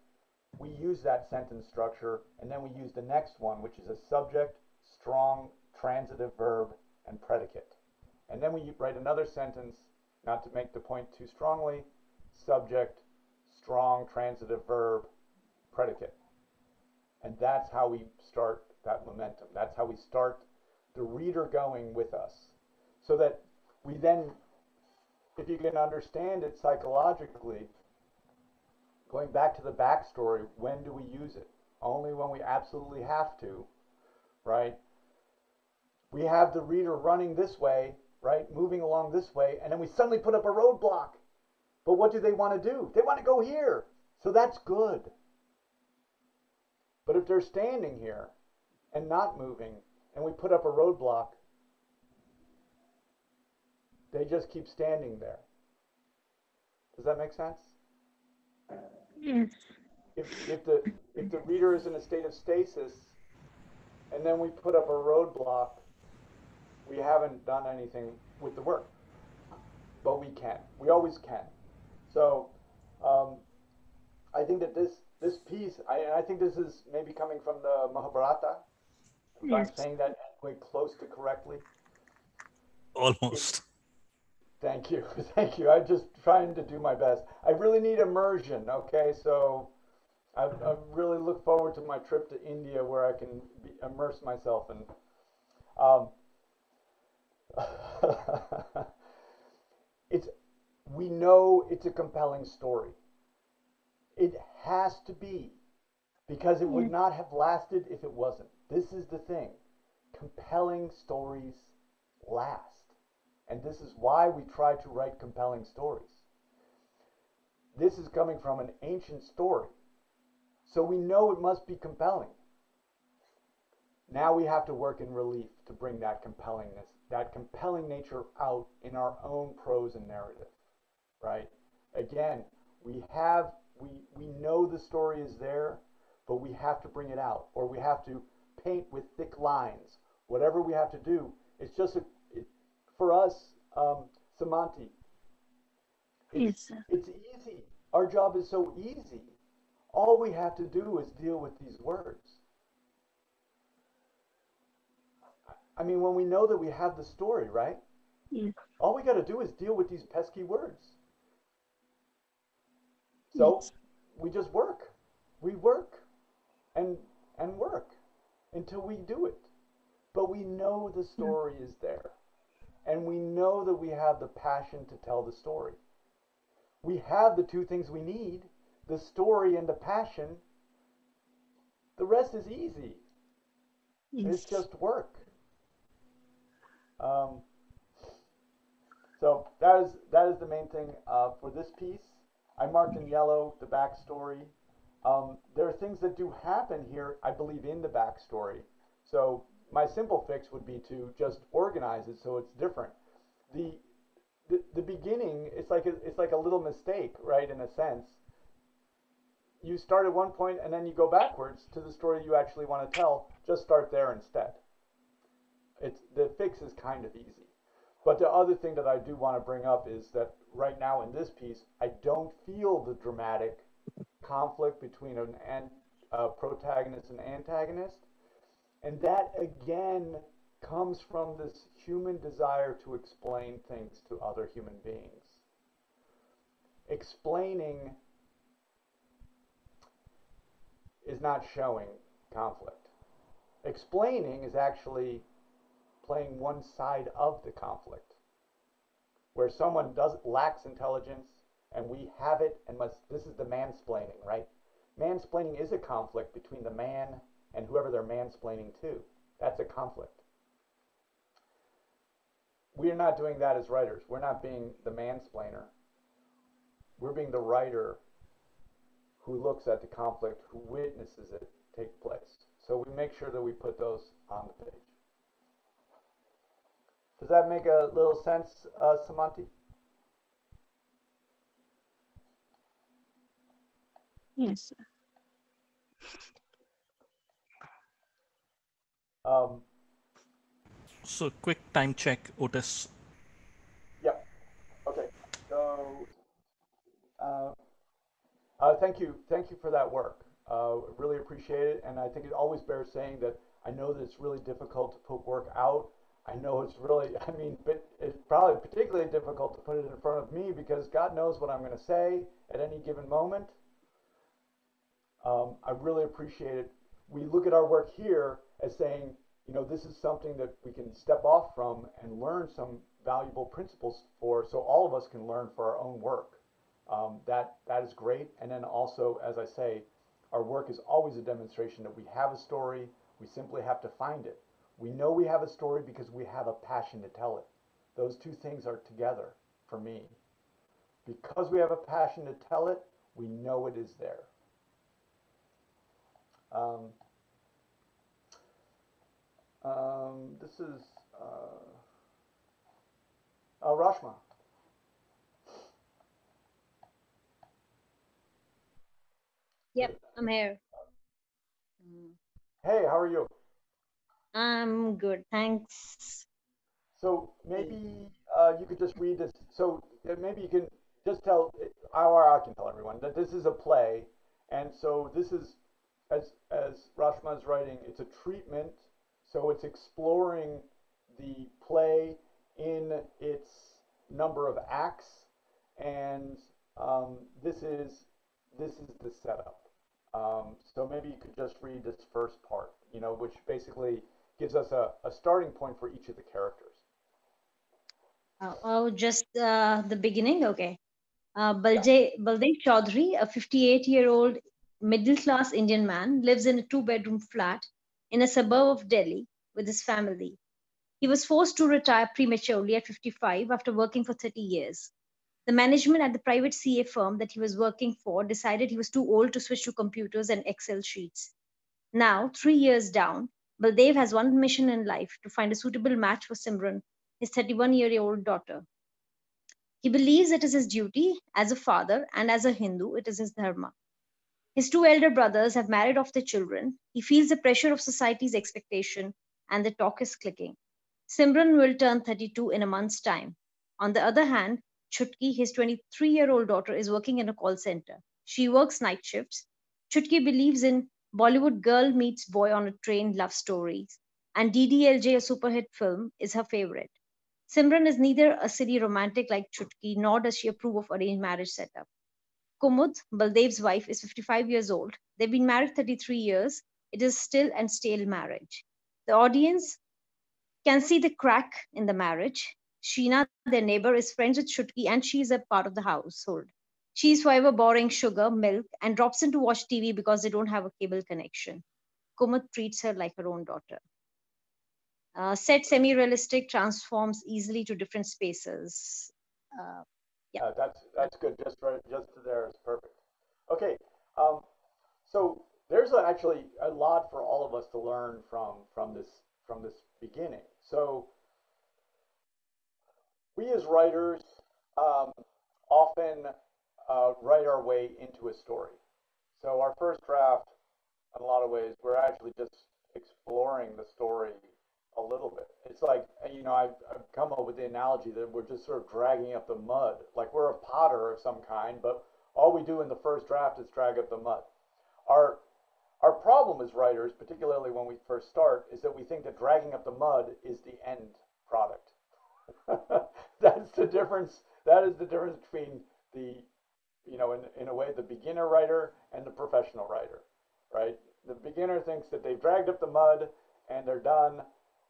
We use that sentence structure, and then we use the next one, which is a subject, strong transitive verb, and predicate. And then we write another sentence, not to make the point too strongly, subject, strong transitive verb, predicate. And that's how we start that momentum. That's how we start the reader going with us. So that we then, if you can understand it psychologically, going back to the backstory, when do we use it? Only when we absolutely have to, right? We have the reader running this way, right? Moving along this way, and then we suddenly put up a roadblock. But what do they want to do? They want to go here. So that's good. But if they're standing here and not moving, and we put up a roadblock, they just keep standing there. Does that make sense? Yes. If the reader is in a state of stasis, and then we put up a roadblock, we haven't done anything with the work. But we can. We always can. So I think that this piece, I think this is maybe coming from the Mahabharata, if Yes. I'm saying that way close to correctly. Almost. Thank you. Thank you. I'm just trying to do my best. I really need immersion, okay? So I really look forward to my trip to India where I can immerse myself in. We know it's a compelling story. It has to be, because it would not have lasted if it wasn't. This is the thing. Compelling stories last. And this is why we try to write compelling stories. This is coming from an ancient story. So we know it must be compelling. Now we have to work in relief to bring that compellingness, that compelling nature out in our own prose and narrative, right? Again, we know the story is there, but we have to bring it out, or we have to paint with thick lines. Whatever we have to do, it's just for us, Samanti, Yes. it's easy. Our job is so easy. All we have to do is deal with these words. I mean, when we know that we have the story, right? Yes. All we got to do is deal with these pesky words. So Yes. we just work. We work and work until we do it. But we know the story is there. And we know that we have the passion to tell the story. We have the two things we need, the story and the passion. The rest is easy. Yes. It's just work. So that is the main thing for this piece. I marked in yellow the backstory. There are things that do happen here, I believe, in the backstory. So my simple fix would be to just organize it so it's different. The beginning, it's like a little mistake, right? In a sense, you start at one point and then you go backwards to the story you actually want to tell. Just start there instead. The fix is kind of easy. But the other thing that I do want to bring up is that right now in this piece, I don't feel the dramatic conflict between a protagonist and antagonist. And that again comes from this human desire to explain things to other human beings. Explaining is not showing conflict. Explaining is actually playing one side of the conflict, where someone lacks intelligence and we have it and must. This is the mansplaining, right? Mansplaining is a conflict between the man and whoever they're mansplaining to. That's a conflict. We're not doing that as writers. We're not being the mansplainer. We're being the writer who looks at the conflict, who witnesses it take place. So we make sure that we put those on the page. Does that make a little sense, Samanti? Yes, sir. So quick time check, Otis. Yep. Okay. So, thank you for that work. Really appreciate it, and I think it always bears saying that I know that it's really difficult to put work out. I know it's really, I mean, but it's probably particularly difficult to put it in front of me because God knows what I'm going to say at any given moment. I really appreciate it. We look at our work here as saying, you know, this is something that we can step off from and learn some valuable principles for, so all of us can learn for our own work. That is great. And then also, as I say, our work is always a demonstration that we have a story. We simply have to find it. We know we have a story because we have a passion to tell it. Those two things are together for me. Because we have a passion to tell it, we know it is there. This is Rashma. Yep, I'm here. Hey, how are you? I'm good, thanks. So maybe you could just read this. So maybe you can just tell, or I can tell everyone that this is a play, and so this is, as Rashma is writing, it's a treatment. So it's exploring the play in its number of acts, and this is the setup. So maybe you could just read this first part, you know, which basically gives us a starting point for each of the characters. Just the beginning, okay. Baldev Chaudhary, a 58-year-old middle-class Indian man, lives in a two-bedroom flat in a suburb of Delhi with his family. He was forced to retire prematurely at 55 after working for 30 years. The management at the private CA firm that he was working for decided he was too old to switch to computers and Excel sheets. Now, 3 years down, Baldev has one mission in life: to find a suitable match for Simran, his 31-year-old daughter. He believes it is his duty as a father, and as a Hindu, it is his dharma. His two elder brothers have married off their children. He feels the pressure of society's expectation, and the talk is clicking. Simran will turn 32 in a month's time. On the other hand, Chutki, his 23-year-old daughter, is working in a call center. She works night shifts. Chutki believes in Bollywood girl meets boy on a train love stories, and DDLJ, a superhit film, is her favorite. Simran is neither a silly romantic like Chutki, nor does she approve of arranged marriage setup. Kumud, Baldev's wife, is 55 years old. They've been married 33 years. It is still and stale marriage. The audience can see the crack in the marriage. Sheena, their neighbor, is friends with Chutki, and she is a part of the household. She is forever borrowing sugar, milk, and drops in to watch TV because they don't have a cable connection. Kumud treats her like her own daughter. Set semi-realistic, transforms easily to different spaces. Yeah. That's good. Just there is perfect. Okay. So there's actually a lot for all of us to learn from this beginning. So we as writers often write our way into a story. So our first draft, in a lot of ways, we're actually just exploring the story a little bit. It's like, you know, I've come up with the analogy that we're just sort of dragging up the mud, like we're a potter of some kind, but all we do in the first draft is drag up the mud. Our our problem as writers, particularly when we first start, is that we think that dragging up the mud is the end product. That's the difference. That is the difference between the, you know, in a way, the beginner writer and the professional writer, right? The beginner thinks that they've dragged up the mud and they're done.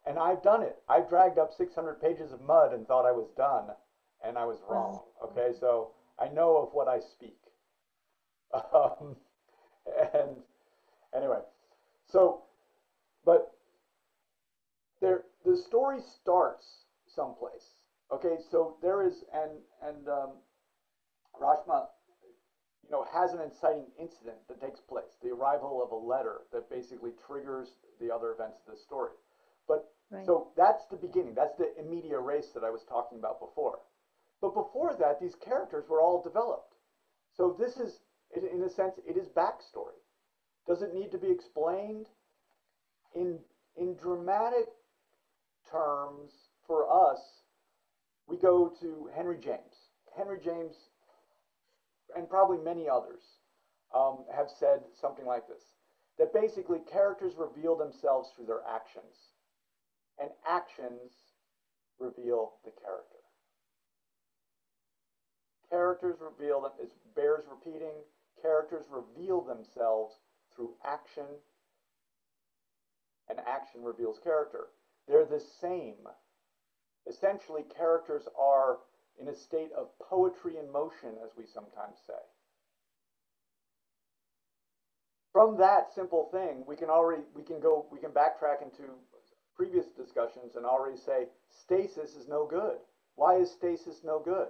And I've done it. I've dragged up 600 pages of mud and thought I was done, and I was wrong. Okay, so I know of what I speak. Um, and anyway, so, but the story starts someplace. Okay, so there is, and Rashma, you know, has an inciting incident that takes place, the arrival of a letter that basically triggers the other events of the story. But Right. so that's the beginning. That's the immediate race that I was talking about before. But before that, these characters were all developed. So this is, in a sense, it is backstory. Does it need to be explained? In dramatic terms, for us, we go to Henry James. Henry James, and probably many others, have said something like this: that basically characters reveal themselves through their actions, and actions reveal the character. Characters reveal them, it bears repeating, characters reveal themselves through action, and action reveals character. They're the same. Essentially, characters are in a state of poetry in motion, as we sometimes say. From that simple thing, we can backtrack into previous discussions and already say stasis is no good. Why is stasis no good?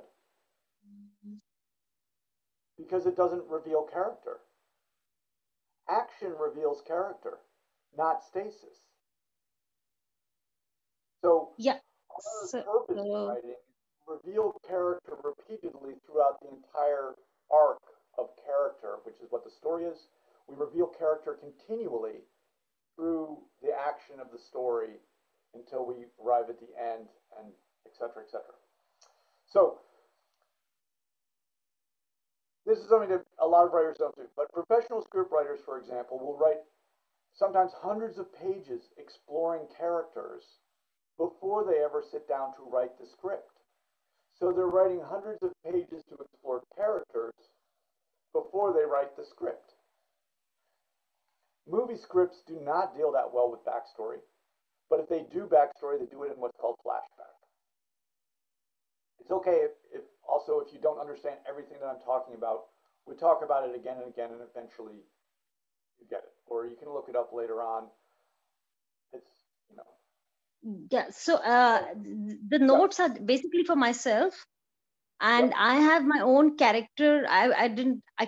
Because it doesn't reveal character. Action reveals character, not stasis. So Yeah. our So, purpose in writing is to reveal character repeatedly throughout the entire arc of character, which is what the story is. We reveal character continually through the action of the story until we arrive at the end, and et cetera, et cetera. So this is something that a lot of writers don't do. But professional script writers, for example, will write sometimes hundreds of pages exploring characters before they ever sit down to write the script. So they're writing hundreds of pages to explore characters before they write the script. Movie scripts do not deal that well with backstory, but if they do backstory, they do it in what's called flashback. It's okay if you don't understand everything that I'm talking about, we talk about it again and again, and eventually you get it, or you can look it up later on. It's, you know. yeah. So the Yeah. notes are basically for myself, and Yep. I have my own character. I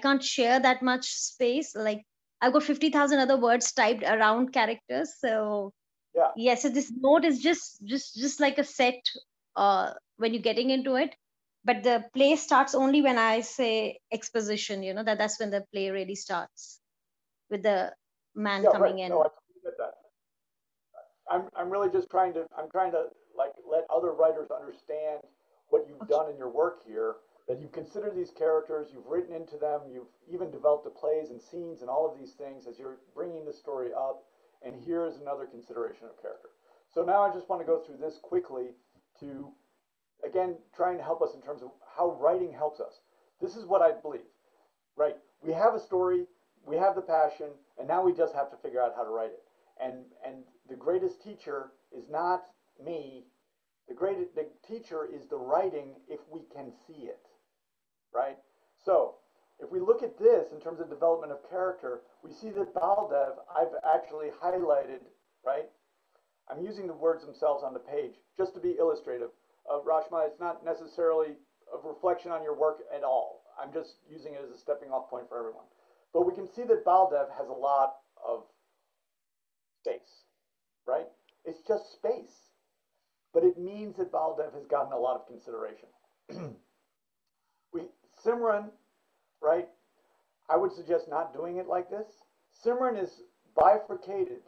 can't share that much space. Like I've got 50,000 other words typed around characters. So Yeah. yeah, so this note is just like a set when you're getting into it. But the play starts only when I say exposition, you know, that's when the play really starts with the man Yeah. Right. coming No, in. I get that. I'm really just trying to like let other writers understand what you've Okay. done in your work here. That you've considered these characters, you've written into them, you've even developed the plays and scenes and all of these things as you're bringing the story up. And here is another consideration of character. So now I just want to go through this quickly to again trying to help us in terms of how writing helps us. This is what I believe. Right? We have a story, we have the passion, and now we just have to figure out how to write it. And the greatest teacher is not me. The teacher is the writing if we can see it. Right? So if we look at this in terms of development of character, we see that Baldev I've actually highlighted, right? I'm using the words themselves on the page just to be illustrative. Rashma, it's not necessarily a reflection on your work at all. I'm just using it as a stepping off point for everyone. But we can see that Baldev has a lot of space, right? It's just space. But it means that Baldev has gotten a lot of consideration. Simran, right? I would suggest not doing it like this. Simran is bifurcated,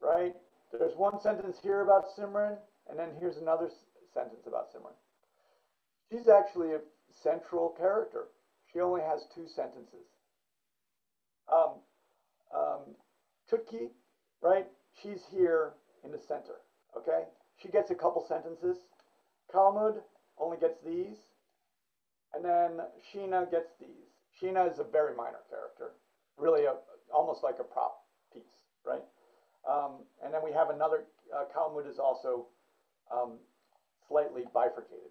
right? There's one sentence here about Simran, and then here's another sentence about Simran. She's actually a central character. She only has two sentences. Um, um, Chutki, right? She's here in the center, okay? She gets a couple sentences. Kalmud only gets these. And then Sheena gets these. Sheena is a very minor character, really almost like a prop piece, right? And then we have another, Kalmud is also slightly bifurcated.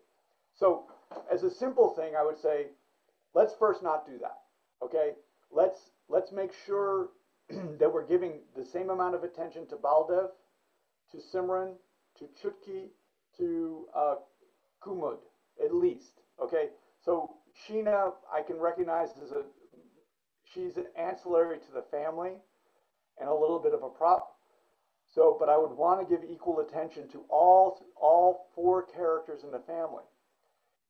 So as a simple thing, I would say, let's first not do that, okay? Let's make sure that we're giving the same amount of attention to Baldev, to Simran, to Chutki, to Kumud, at least, okay? So Sheena, I can recognize she's an ancillary to the family and a little bit of a prop. So, but I would want to give equal attention to all four characters in the family.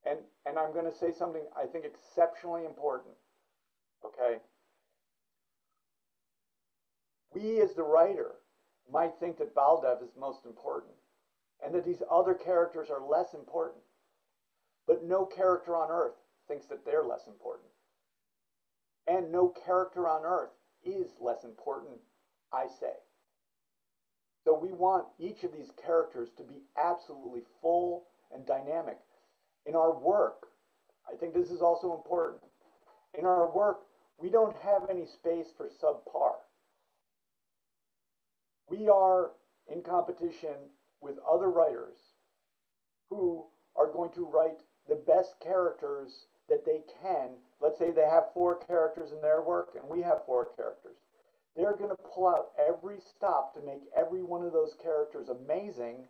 And I'm going to say something I think exceptionally important, okay? We as the writer might think that Baldev is most important and that these other characters are less important. But no character on earth thinks that they're less important. And no character on earth is less important, I say. So we want each of these characters to be absolutely full and dynamic. In our work, I think this is also important. In our work, we don't have any space for subpar. We are in competition with other writers who are going to write the best characters that they can. Let's say they have 4 characters in their work and we have 4 characters. They're going to pull out every stop to make every one of those characters amazing.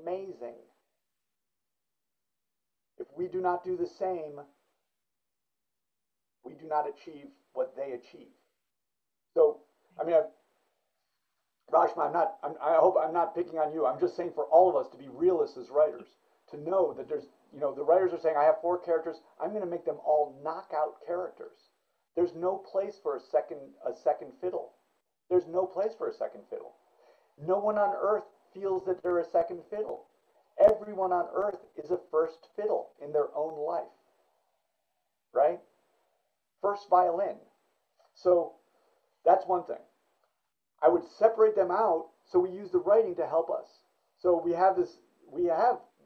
Amazing. If we do not do the same, we do not achieve what they achieve. So, I mean, Rashma, I hope I'm not picking on you. I'm just saying for all of us to be realists as writers, to know that there's, the writers are saying, I have 4 characters. I'm going to make them all knockout characters. There's no place for a second fiddle. There's no place for a second fiddle. No one on earth feels that they're a second fiddle. Everyone on earth is a first fiddle in their own life, right? First violin. So that's one thing. I would separate them out so we use the writing to help us. So we have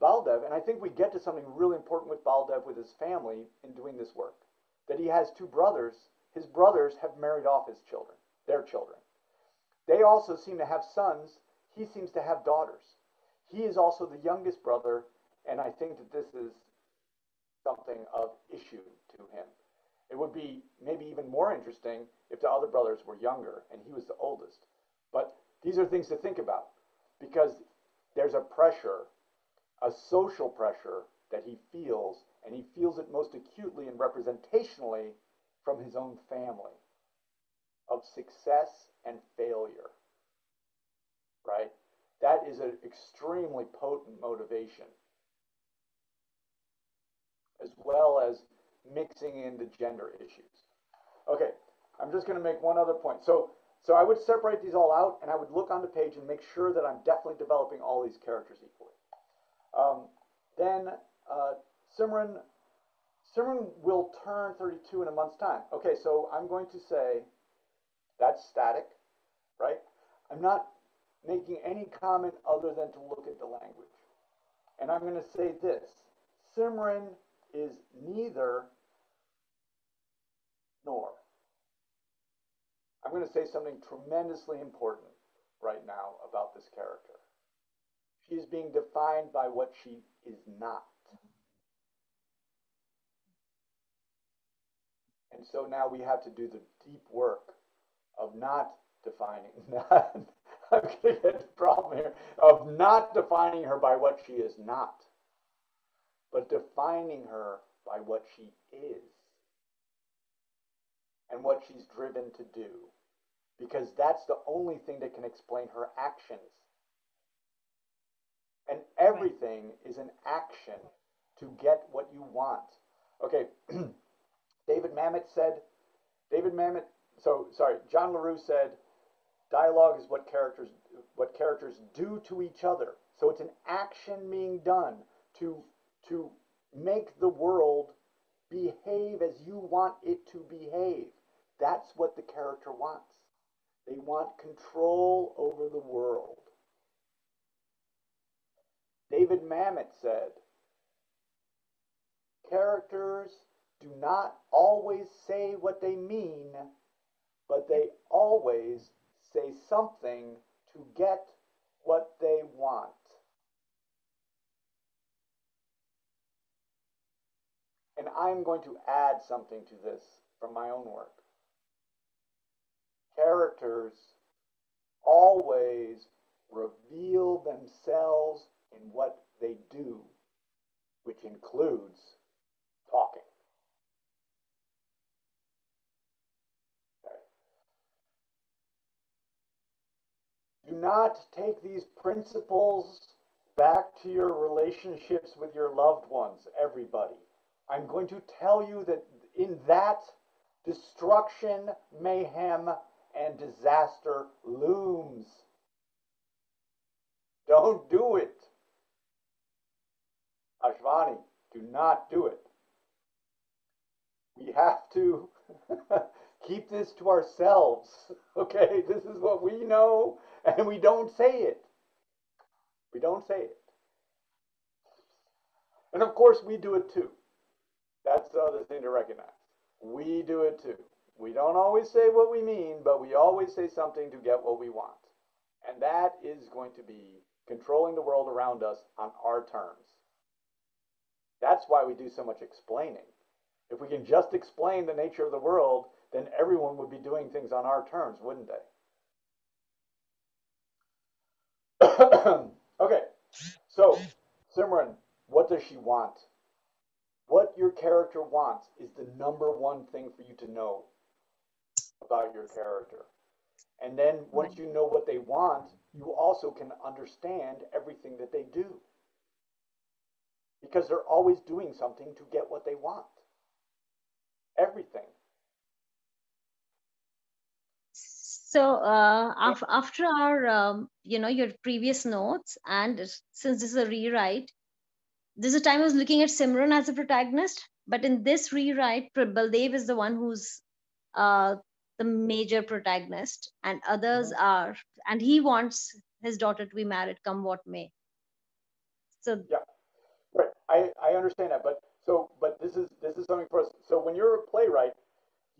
Baldev, and I think we get to something really important with Baldev, with his family, in doing this work. That he has 2 brothers. His brothers have married off their children. They also seem to have sons. He seems to have daughters. He is also the youngest brother, and I think that this is something of issue to him. It would be maybe even more interesting if the other brothers were younger and he was the oldest. But these are things to think about, because there's a pressure, a social pressure that he feels, and he feels it most acutely and representationally from his own family, of success and failure, right? That is an extremely potent motivation, as well as mixing in the gender issues. Okay, I'm just going to make one other point. So I would separate these all out, and I would look on the page and make sure that I'm definitely developing all these characters equally. Then Simran will turn 32 in a month's time. Okay, so I'm going to say that's static, right? I'm not making any comment other than to look at the language. And I'm going to say this. Simran is neither nor. I'm going to say something tremendously important right now about this character. She is being defined by what she is not. And so now we have to do the deep work of not defining, I'm going to get the problem here, of not defining her by what she is not, but defining her by what she is and what she's driven to do, because that's the only thing that can explain her actions. And everything is an action to get what you want. Okay, John LaRue said, Dialogue is what characters do to each other. So it's an action being done to make the world behave as you want it to behave. That's what the character wants. They want control over the world. David Mamet said, characters do not always say what they mean, but they always say something to get what they want. And I'm going to add something to this from my own work. Characters always reveal themselves in what they do, which includes talking. Okay. Do not take these principles back to your relationships with your loved ones, everybody. I'm going to tell you that in that, destruction, mayhem, and disaster looms. Don't do it. Ashvani, do not do it. We have to keep this to ourselves. Okay, this is what we know, and we don't say it. We don't say it. And of course, we do it too. That's the other thing to recognize. We do it too. We don't always say what we mean, but we always say something to get what we want. And that is going to be controlling the world around us on our terms. That's why we do so much explaining. If we can just explain the nature of the world, then everyone would be doing things on our terms, wouldn't they? Okay, so Simran, what does she want? What your character wants is the number one thing for you to know about your character. And then once you know what they want, you also can understand everything that they do. Because they're always doing something to get what they want. Everything. So after our, your previous notes, and since this is a rewrite, this is a time I was looking at Simran as a protagonist, but in this rewrite, Baldev is the one who's the major protagonist, and others are, and he wants his daughter to be married, come what may. So yeah, right. I understand that, but this is something for us. So when you're a playwright,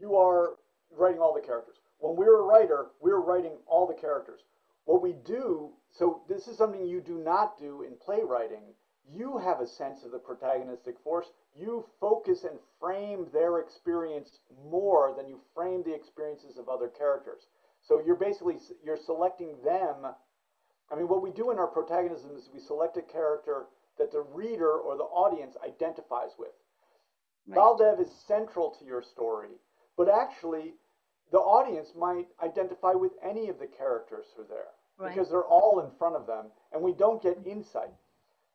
you are writing all the characters. When we're a writer, we're writing all the characters. What we do, so this is something you do not do in playwriting. You have a sense of the protagonistic force. You focus and frame their experience more than you frame the experiences of other characters. So you're selecting them. I mean, what we do in our protagonism is we select a character that the reader or the audience identifies with. Right. Baldev is central to your story, but actually the audience might identify with any of the characters who are there, right, because they're all in front of them, and we don't get insight.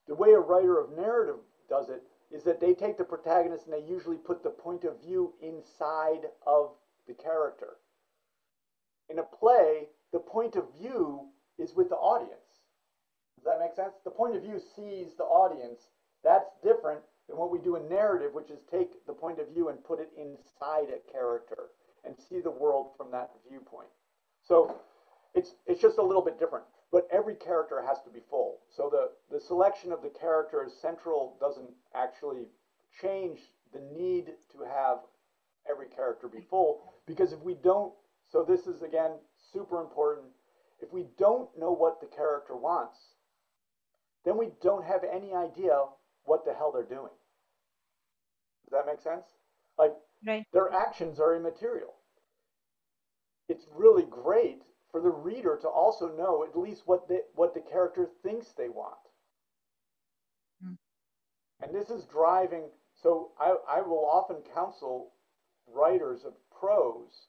The way a writer of narrative does it is that they take the protagonist and they usually put the point of view inside of the character. In a play, the point of view is with the audience. Does that make sense? The point of view sees the audience. That's different than what we do in narrative, which is take the point of view and put it inside a character and see the world from that viewpoint. So it's just a little bit different, but every character has to be full. So the selection of the character as central doesn't actually change the need to have every character be full, because if we don't, so this is again super important, if we don't know what the character wants, then we don't have any idea what the hell they're doing. Does that make sense? Like, right, their actions are immaterial. It's really great for the reader to also know at least what the character thinks they want. Mm. And this is driving, so I will often counsel writers of prose,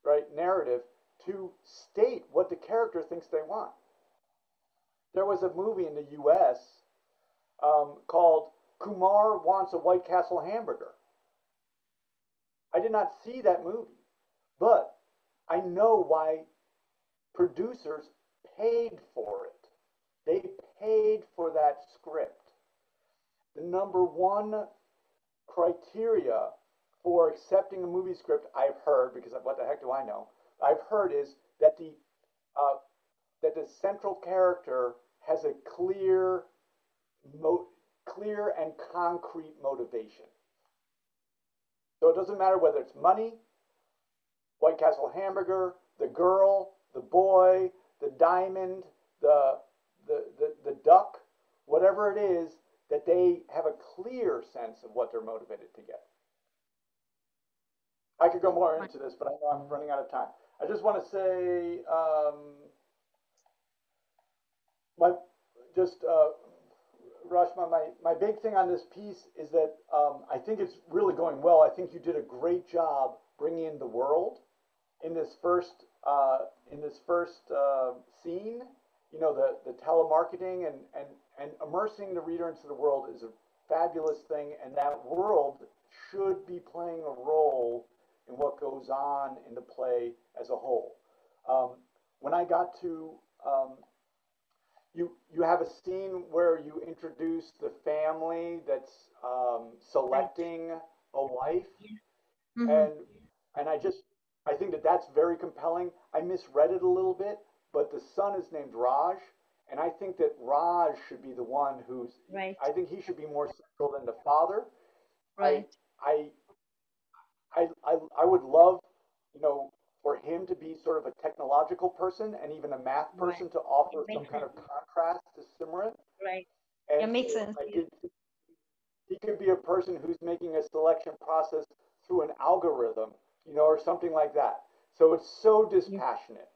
right, narrative, to state what the character thinks they want. There was a movie in the US called Kumar Wants a White Castle Hamburger. I did not see that movie, but I know why producers paid for it. They paid for that script. The number one criteria for accepting a movie script, I've heard, because what the heck do I know? I've heard is that the central character has a clear and concrete motivation. So it doesn't matter whether it's money, White Castle hamburger, the girl, the boy, the diamond, the duck, whatever it is, that they have a clear sense of what they're motivated to get. I could go more into this, but I know I'm running out of time. I just want to say, Rashma, my big thing on this piece is that I think it's really going well. I think you did a great job bringing in the world in this first scene. You know, the telemarketing and immersing the reader into the world is a fabulous thing, and that world should be playing a role in what goes on in the play as a whole. When I got to you have a scene where you introduce the family that's selecting a wife, and I think that's very compelling. I misread it a little bit, but the son is named Raj, and I think that Raj should be the one who's. Right. I think he should be more central than the father. Right. I would love, you know, for him to be sort of a technological person and even a math person Right. to offer some kind of contrast to Simran. Right. And Yeah, makes sense. He could be a person who's making a selection process through an algorithm, you know, or something like that. So it's so dispassionate.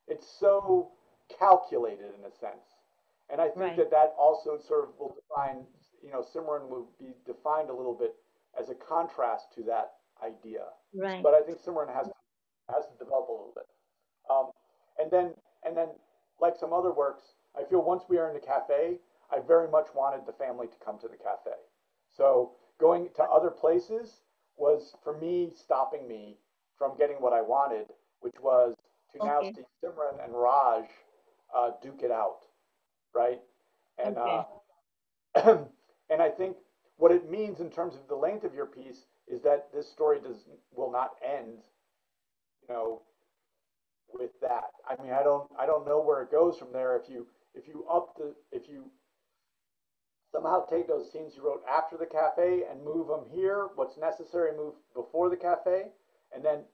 It's so calculated in a sense. And I think that also sort of will define, you know, Simran will be defined a little bit as a contrast to that idea. Right. But I think Simran has to develop a little bit. And then, like some other works, I feel once we are in the cafe, I very much wanted the family to come to the cafe. So going to other places was, for me, stopping me from getting what I wanted, which was to now see Simran and Raj duke it out, right? And and I think what it means in terms of the length of your piece is that this story will not end, you know, with that. I mean, I don't know where it goes from there. If you somehow take those scenes you wrote after the cafe and move them here, what's necessary, move before the cafe, and then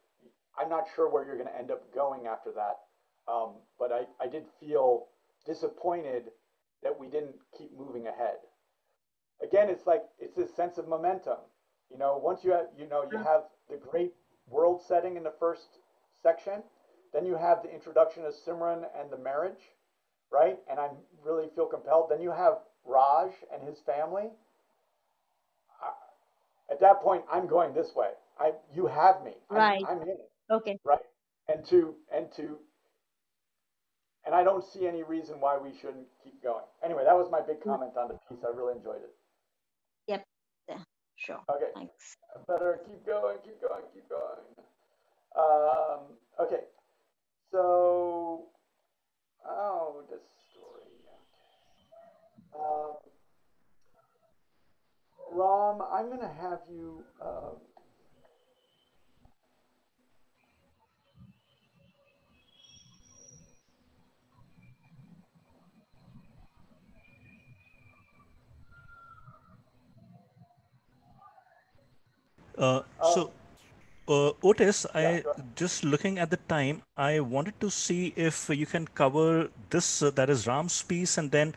I'm not sure where you're going to end up going after that. But I did feel disappointed that we didn't keep moving ahead. Again, it's this sense of momentum. You know, once you have the great world setting in the first section, then you have the introduction of Simran and the marriage, right? And I really feel compelled. Then you have Raj and his family. At that point, I'm going this way. You have me. I'm in it. Okay. Right. And I don't see any reason why we shouldn't keep going. Anyway, that was my big comment on the piece. I really enjoyed it. Yep. Yeah. Sure. Okay. Thanks. I better keep going. Okay. So, this story. Ram, I'm going to have you. Otis, Yeah, just looking at the time, I wanted to see if you can cover this, that is Ram's piece, and then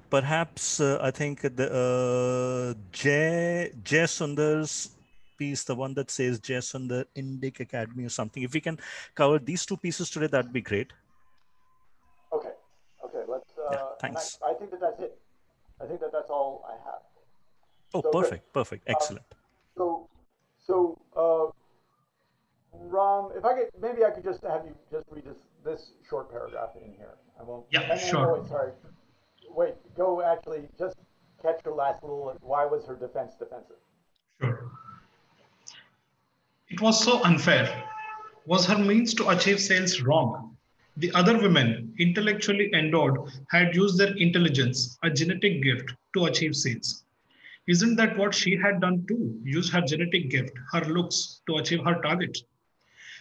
perhaps I think the Jay Sundar's piece, the one that says Jay Sundar Indic Academy or something. If we can cover these two pieces today, that'd be great. Okay. Let's. Yeah, thanks. And I think that's it. I think that's all I have. Oh, so perfect, excellent. So, Ram, if maybe I could just have you just read this short paragraph in here. I won't. Yeah, sure. Wait, sorry. Wait, go actually just catch her last little. Why was her defense defensive? Sure. It was so unfair. Was her means to achieve sales wrong? The other women, intellectually endowed, had used their intelligence, a genetic gift, to achieve sales. Isn't that what she had done too? Use her genetic gift, her looks, to achieve her target.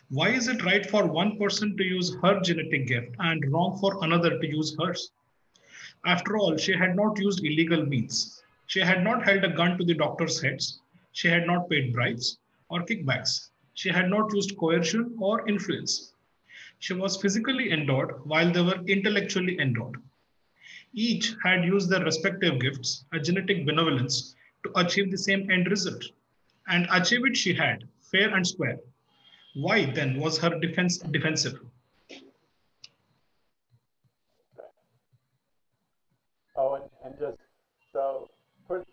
Why is it right for one person to use her genetic gift and wrong for another to use hers? After all, she had not used illegal means. She had not held a gun to the doctors' heads. She had not paid bribes or kickbacks. She had not used coercion or influence. She was physically endowed while they were intellectually endowed. Each had used their respective gifts, a genetic benevolence, to achieve the same end result. And achieve it she had, fair and square. Why then was her defense defensive? Oh, and just so first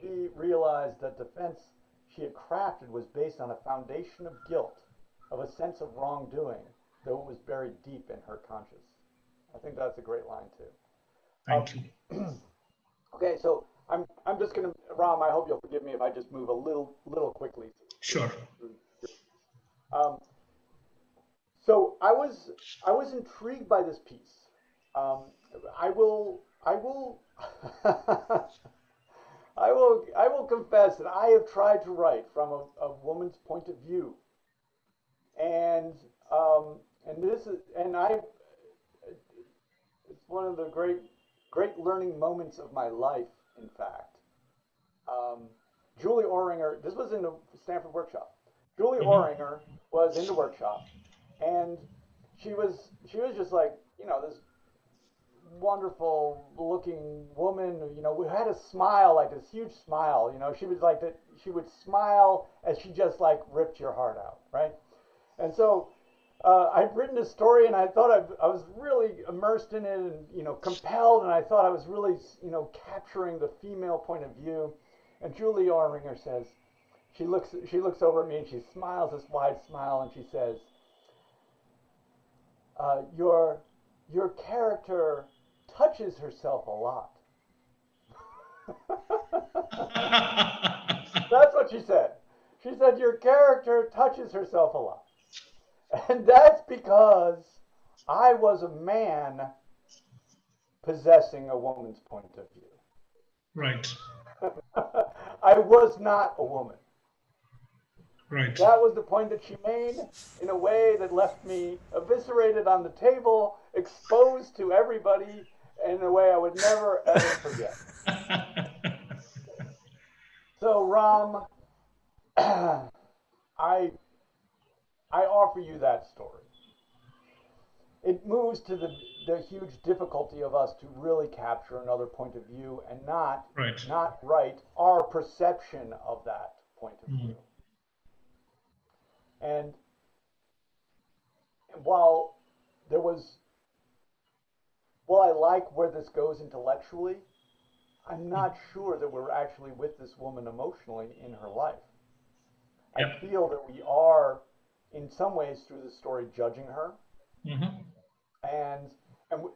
we realized that defense she had crafted was based on a foundation of guilt, of a sense of wrongdoing, though it was buried deep in her conscience. I think that's a great line too. Thank you. Okay, so I'm just gonna Ram. I hope you'll forgive me if I just move a little quickly Sure. through. Um, so I was intrigued by this piece. Um, I will I will confess that I have tried to write from a woman's point of view, and and this is and I it's one of the great learning moments of my life. In fact, um, Julie Oringer. This was in the Stanford workshop. Julie Mhm. Oringer was in the workshop, and she was just like this wonderful looking woman. We had a smile, like this huge smile. She was like that. She would smile as she just like ripped your heart out, right? And so I'd written a story, and I thought I was really immersed in it, and compelled, and I thought I was really capturing the female point of view. And Julie Orringer says she looks over at me and she smiles this wide smile, and she says, your character touches herself a lot. That's what she said. She said your character touches herself a lot. And that's because I was a man possessing a woman's point of Right. view. I was not a woman. Right. That was the point that she made in a way that left me eviscerated on the table, exposed to everybody in a way I would never ever forget. So Ram, I I offer you that story. It moves to the huge difficulty of us to really capture another point of view and Right. not write our perception of that point of Mhm. view. And while there was while I like where this goes intellectually, I'm not sure that we're actually with this woman emotionally in her life. I Yep. feel that we are, in some ways, through the story, judging her, Mhm. and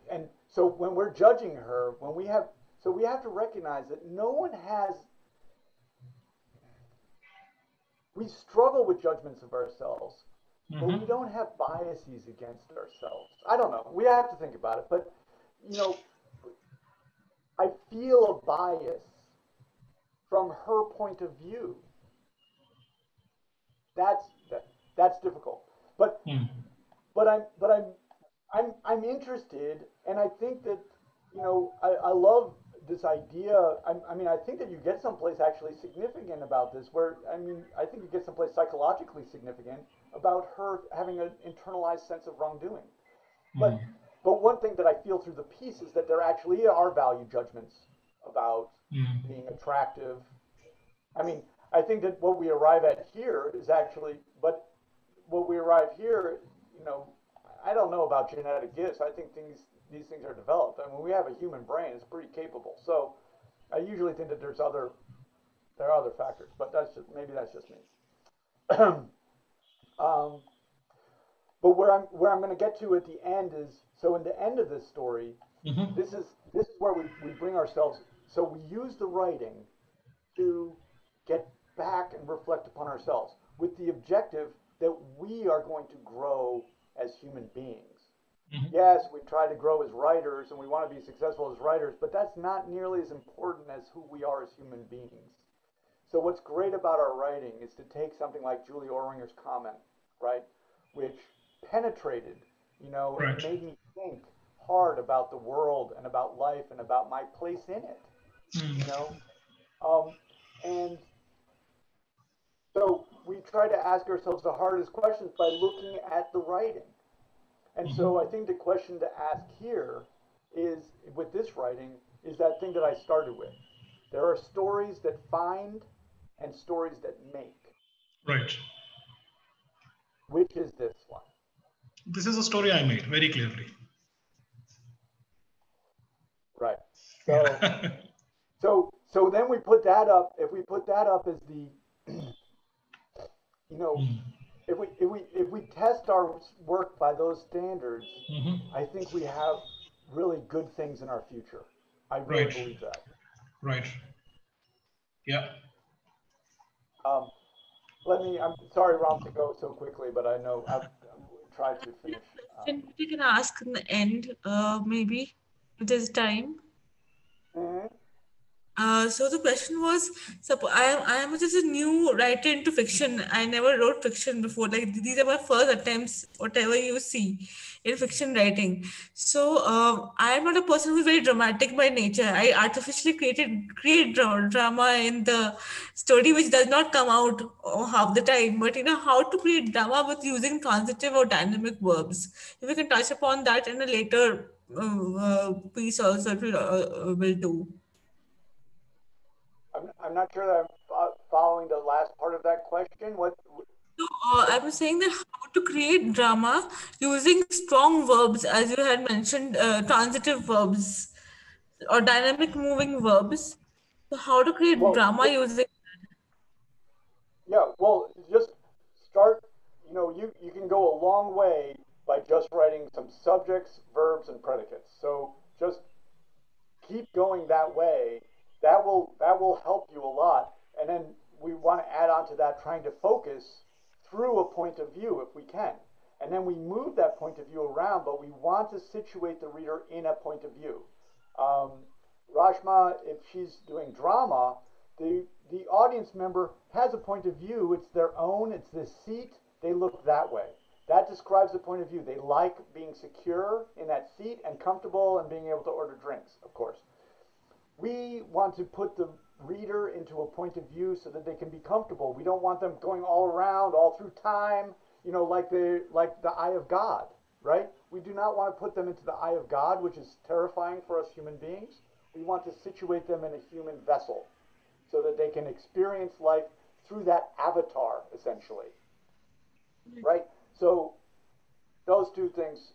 and so when we're judging her, when we have so we have to recognize that no one has. We struggle with judgments of ourselves, but we Mhm. don't have biases against ourselves. I don't know. We have to think about it, but you know, I feel a bias from her point of view. That's that's difficult. But Mhm. I'm interested, and I think that I love this idea. I mean, I think that you get someplace actually significant about this. Where I mean, I think you get someplace psychologically significant about her having an internalized sense of wrongdoing. But Mhm. one thing that I feel through the piece is that there actually are value judgments about Mhm. being attractive. I mean, I think that what we arrive at here is actually, but what we arrive here, you know, I don't know about genetic gifts. I think these things are developed. I mean, we have a human brain; it's pretty capable. So I usually think that there are other factors, but maybe that's just me. um, but where I'm going to get to at the end is so in the end of this story, Mhm. this is where we bring ourselves. So we use the writing to get back and reflect upon ourselves with the objective that we are going to grow as human beings. Yes, we try to grow as writers and we want to be successful as writers, but that's not nearly as important as who we are as human beings. So what's great about our writing is to take something like Julie Orringer's comment, right, which penetrated, and Right. made me think hard about the world and about life and about my place in it, you know. And so we try to ask ourselves the hardest questions by looking at the writing. And so I think the question to ask here is, with this writing, is that thing that I started with. There are stories that find and stories that make. Right. Which is this one? This is a story I made very clearly. Right. So then we put that up. If we put that up as the, if we test our work by those standards, I think we have really good things in our future. I really believe that. Right. Yeah. I'm sorry, Ram, to go so quickly, but I know I've tried to finish. We can ask in the end, maybe, if there's time. So the question was, I am just a new writer into fiction. I never wrote fiction before. Like, these are my first attempts, whatever you see in fiction writing. So I am not a person who's very dramatic by nature. I artificially create drama in the story, which does not come out half the time. But how to create drama with using transitive or dynamic verbs. If we can touch upon that in a later piece also, it will do. I'm not sure that I'm following the last part of that question. What? So, I was saying that how to create drama using strong verbs, as you had mentioned, transitive verbs or dynamic moving verbs. So, how to create drama using. Yeah, well, just start. You can go a long way by just writing some subjects, verbs, and predicates. So just keep going that way. That will help you a lot. And then we want to add on to that, trying to focus through a point of view if we can. And then we move that point of view around, but we want to situate the reader in a point of view. Rashma, if she's doing drama, the audience member has a point of view. It's their own. It's this seat. They look that way. That describes the point of view. They like being secure in that seat and comfortable and being able to order drinks, of course. We want to put the reader into a point of view so that they can be comfortable. We don't want them going all around, all through time, like the eye of God, right? We do not want to put them into the eye of God, which is terrifying for us human beings. We want to situate them in a human vessel so that they can experience life through that avatar, essentially, right? So those two things,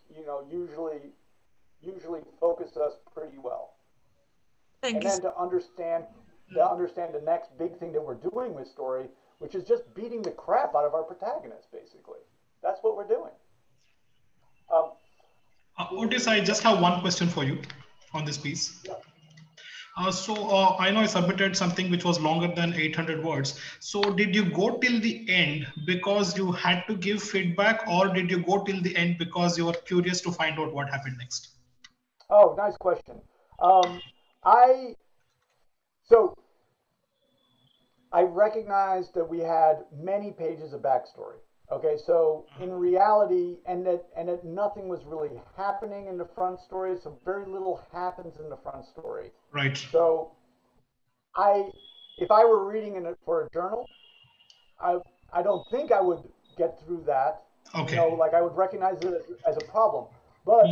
usually focus us pretty well. Thank and you. then to understand the next big thing that we're doing with story, which is just beating the crap out of our protagonist, basically. That's what we're doing. Otis, I just have one question for you on this piece. Yeah. I know I submitted something which was longer than 800 words. So did you go till the end because you had to give feedback, or did you go till the end because you were curious to find out what happened next? Oh, nice question. I recognized that we had many pages of backstory. Okay, so in reality, and that nothing was really happening in the front story, so very little happens in the front story. Right. So if I were reading it for a journal, I don't think I would get through that. Okay. I would recognize it as a problem. But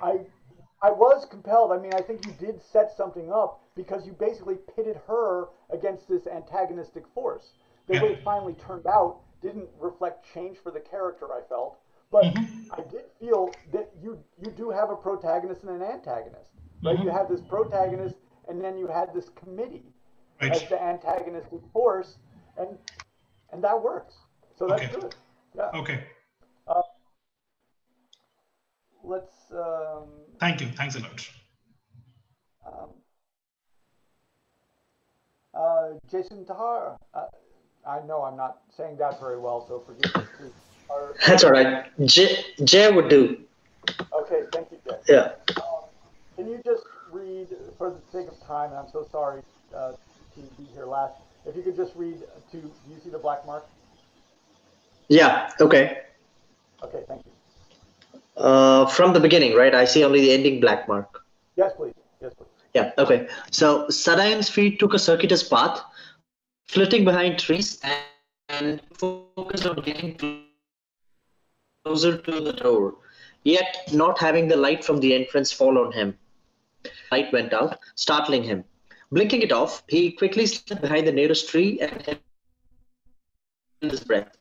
I was compelled. I mean, I think you did set something up because you basically pitted her against this antagonistic force. The way it finally turned out didn't reflect change for the character, I felt. But I did feel that you do have a protagonist and an antagonist, right? You have this protagonist, and then you had this committee as the antagonistic force, and that works. So that's good. Yeah. Okay. Let's. Thank you. Thanks a lot. Jason Tahar. I know I'm not saying that very well, so forgive me. That's all right. J would do. Okay. Yeah. Can you just read, for the sake of time, and I'm so sorry to be here last, if you could just read to, do you see the black mark? Yeah. Okay. Okay, thank you. From the beginning, right? I see only the ending black mark. Yes, please. Yes, please. Yeah. Okay. So Sadaim's feet took a circuitous path, flitting behind trees, and focused on getting closer to the door, yet not having the light from the entrance fall on him. Suddenly, the light went out, startling him. Blinking it off, he quickly slipped behind the nearest tree and held his breath.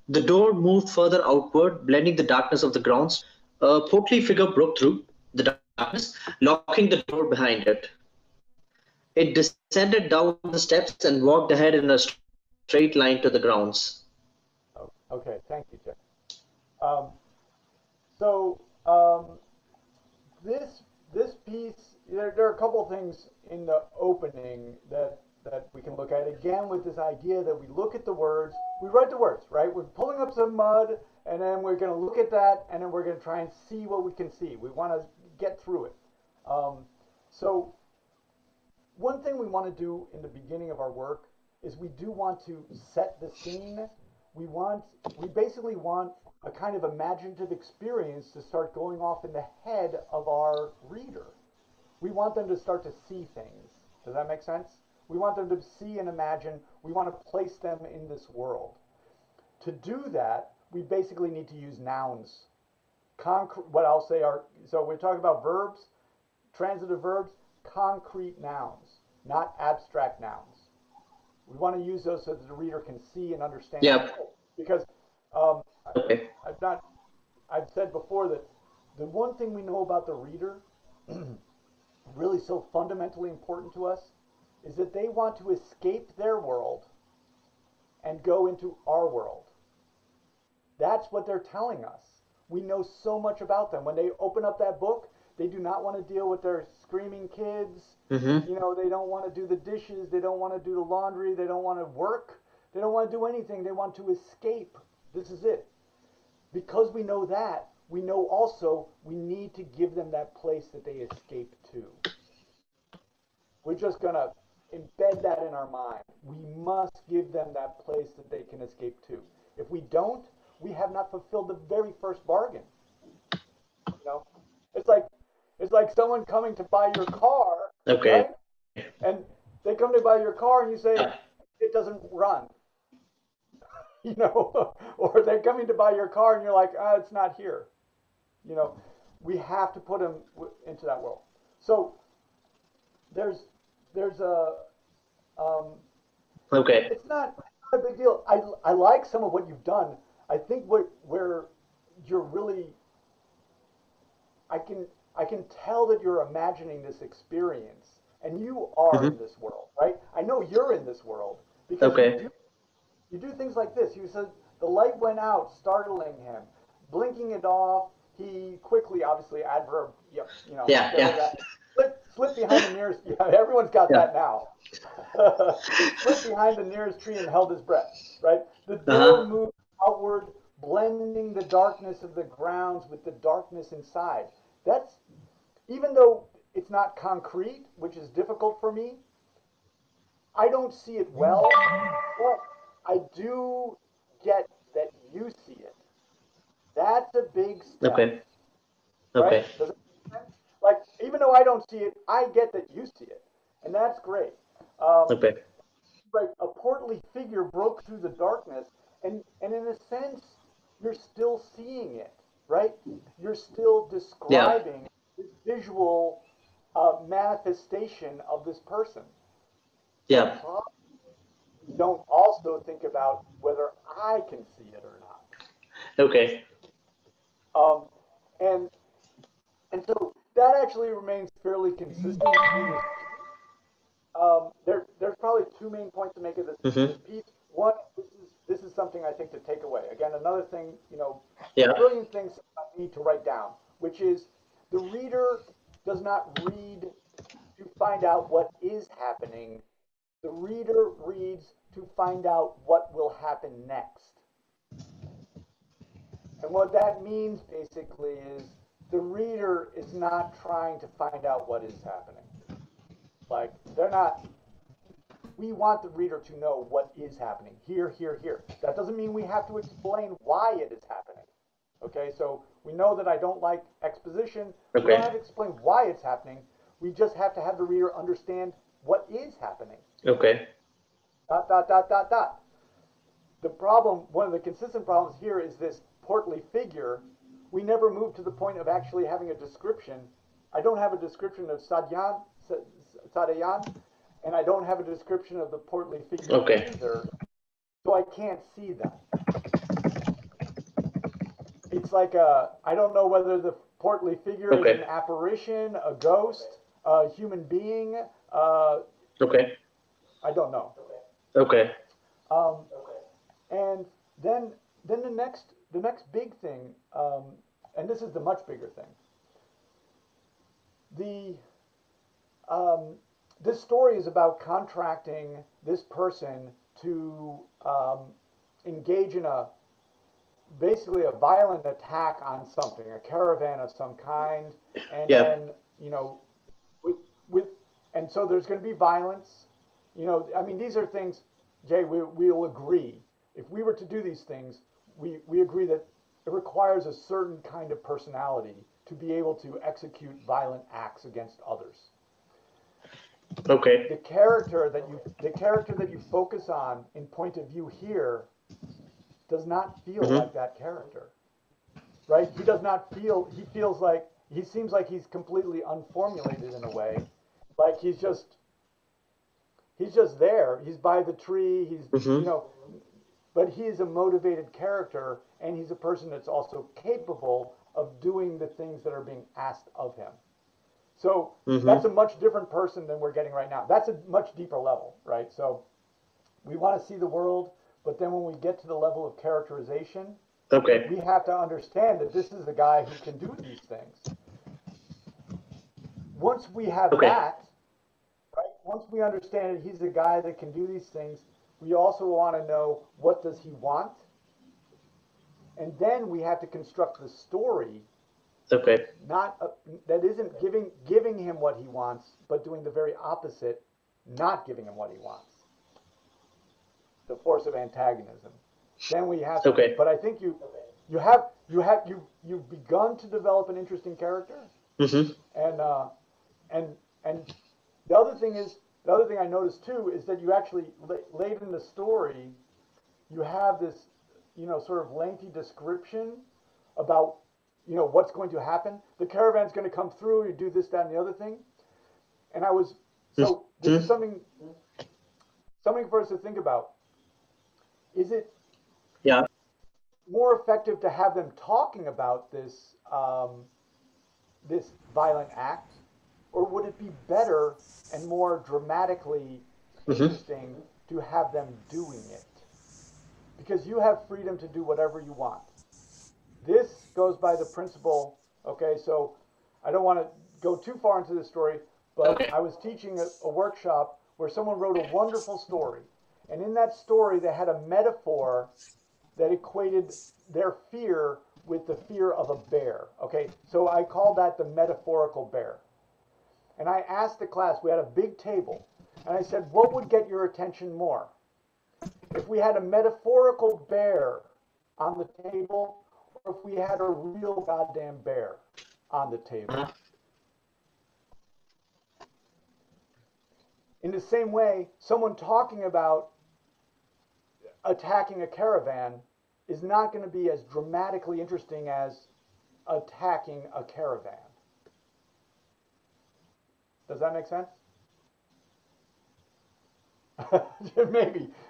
The door moved further outward, blending the darkness of the grounds. A portly figure broke through the darkness, locking the door behind it. It descended down the steps and walked ahead in a straight line to the grounds. Oh, okay, thank you, Jeff. Um, so this piece, there are a couple of things in the opening that we can look at again with this idea that we look at the words, we write the words, right? We're pulling up some mud, and then we're going to look at that, and then we're going to try and see what we can see. We want to get through it. So one thing we want to do in the beginning of our work is we do want to set the scene. We basically want a kind of imaginative experience to start going off in the head of our reader. We want them to start to see things. Does that make sense? We want them to see and imagine. We want to place them in this world. To do that, we basically need to use nouns. What I'll say are, so we're talking about verbs, transitive verbs, concrete nouns, not abstract nouns. We want to use those so that the reader can see and understand. Yep. Because Okay. I've said before that the one thing we know about the reader, really so fundamentally important to us, is that they want to escape their world and go into our world. That's what they're telling us. We know so much about them. When they open up that book, they do not want to deal with their screaming kids. Mm-hmm. You know, they don't want to do the dishes. They don't want to do the laundry. They don't want to work. They don't want to do anything. They want to escape. This is it. Because we know that, we know also we need to give them that place that they escape to. We're just going to embed that in our mind. We must give them that place that they can escape to. If we don't, we have not fulfilled the very first bargain. You know, it's like someone coming to buy your car, Okay. right? And they come to buy your car, and you say Yeah. it doesn't run. You know, or they're coming to buy your car, and you're like, it's not here. You know, we have to put them into that world. So there's a Okay. it's not a big deal. I like some of what you've done. I think where you're really I can tell that you're imagining this experience, and you are Mm-hmm. in this world, right? I know you're in this world because Okay. you do things like this. You said the light went out, startling him, blinking it off. He quickly, obviously, adverb. Yep, you know, Yeah. Yeah. slip behind the nearest. Yeah, everyone's got Yeah. that now. Slipped behind the nearest tree and held his breath. Right. The door Uh-huh. moved outward, blending the darkness of the grounds with the darkness inside. That's even though it's not concrete, which is difficult for me. I don't see it well, but I do get that you see it. That's a big step, Okay. right? Okay. Does it make sense? Like, even though I don't see it, I get that you see it, and that's great. Um, Okay. right, a portly figure broke through the darkness, and in a sense, you're still seeing it, right? You're still Yeah. describing this visual manifestation of this person. The Yeah. problem you don't also think about whether I can see it or not. Okay. Um, and and so that actually remains fairly consistent through this. There's probably two main points to make of this Mm-hmm. piece. One, this is something I think to take away. Again, another thing, you know, Yeah. brilliant things I need to write down, which is the reader does not read to find out what is happening. The reader reads to find out what will happen next. And what that means basically is the reader is not trying to find out what is happening. Like, they're not, we want the reader to know what is happening here, here, here. That doesn't mean we have to explain why it is happening. Okay, so we know that I don't like exposition. We don't have to explain why it's happening. We just have to have the reader understand what is happening. Okay. Dot, dot, dot, dot, dot. The problem, one of the consistent problems here is this portly figure. We never move to the point of actually having a description. I don't have a description of Sadayan, and I don't have a description of the portly figure either, so I can't see that. It's like I don't know whether the portly figure is an apparition, a ghost, a human being. I don't know. Okay. And then the next big thing, and this is the much bigger thing. This story is about contracting this person to engage in basically a violent attack on something, a caravan of some kind, and then and so there's going to be violence. I mean, these are things, Jay, we'll agree. If we were to do these things, we agree that it requires a certain kind of personality to be able to execute violent acts against others. Okay. The character that you focus on in point of view here does not feel like that character, right? He does not feel. He seems like he's completely unformulated in a way, like he's just there. He's by the tree. He's but he's a motivated character, and he's a person that's also capable of doing the things that are being asked of him. So that's a much different person than we're getting right now. That's a much deeper level, right? So we want to see the world, but then when we get to the level of characterization, we have to understand that this is a guy who can do these things. Once we have that, right? Once we understand that he's a guy that can do these things, we also want to know, what does he want? And then we have to construct the story. Not that isn't giving him what he wants, but doing the very opposite, not giving him what he wants. The force of antagonism. Then we have to. But I think you've begun to develop an interesting character. And the other thing I noticed too is that you actually late in the story, you have this sort of lengthy description about what's going to happen. The caravan's going to come through. You do this, that, and the other thing. And this is something for us to think about. Is it more effective to have them talking about this this violent act, or would it be better and more dramatically interesting to have them doing it? Because you have freedom to do whatever you want. This goes by the principle, so I don't want to go too far into this story, but I was teaching a workshop where someone wrote a wonderful story. And in that story, they had a metaphor that equated their fear with the fear of a bear. So I call that the metaphorical bear. And I asked the class, we had a big table, and I said, what would get your attention more? If we had a metaphorical bear on the table, or if we had a real goddamn bear on the table. In the same way, someone talking about attacking a caravan is not going to be as dramatically interesting as attacking a caravan. Does that make sense?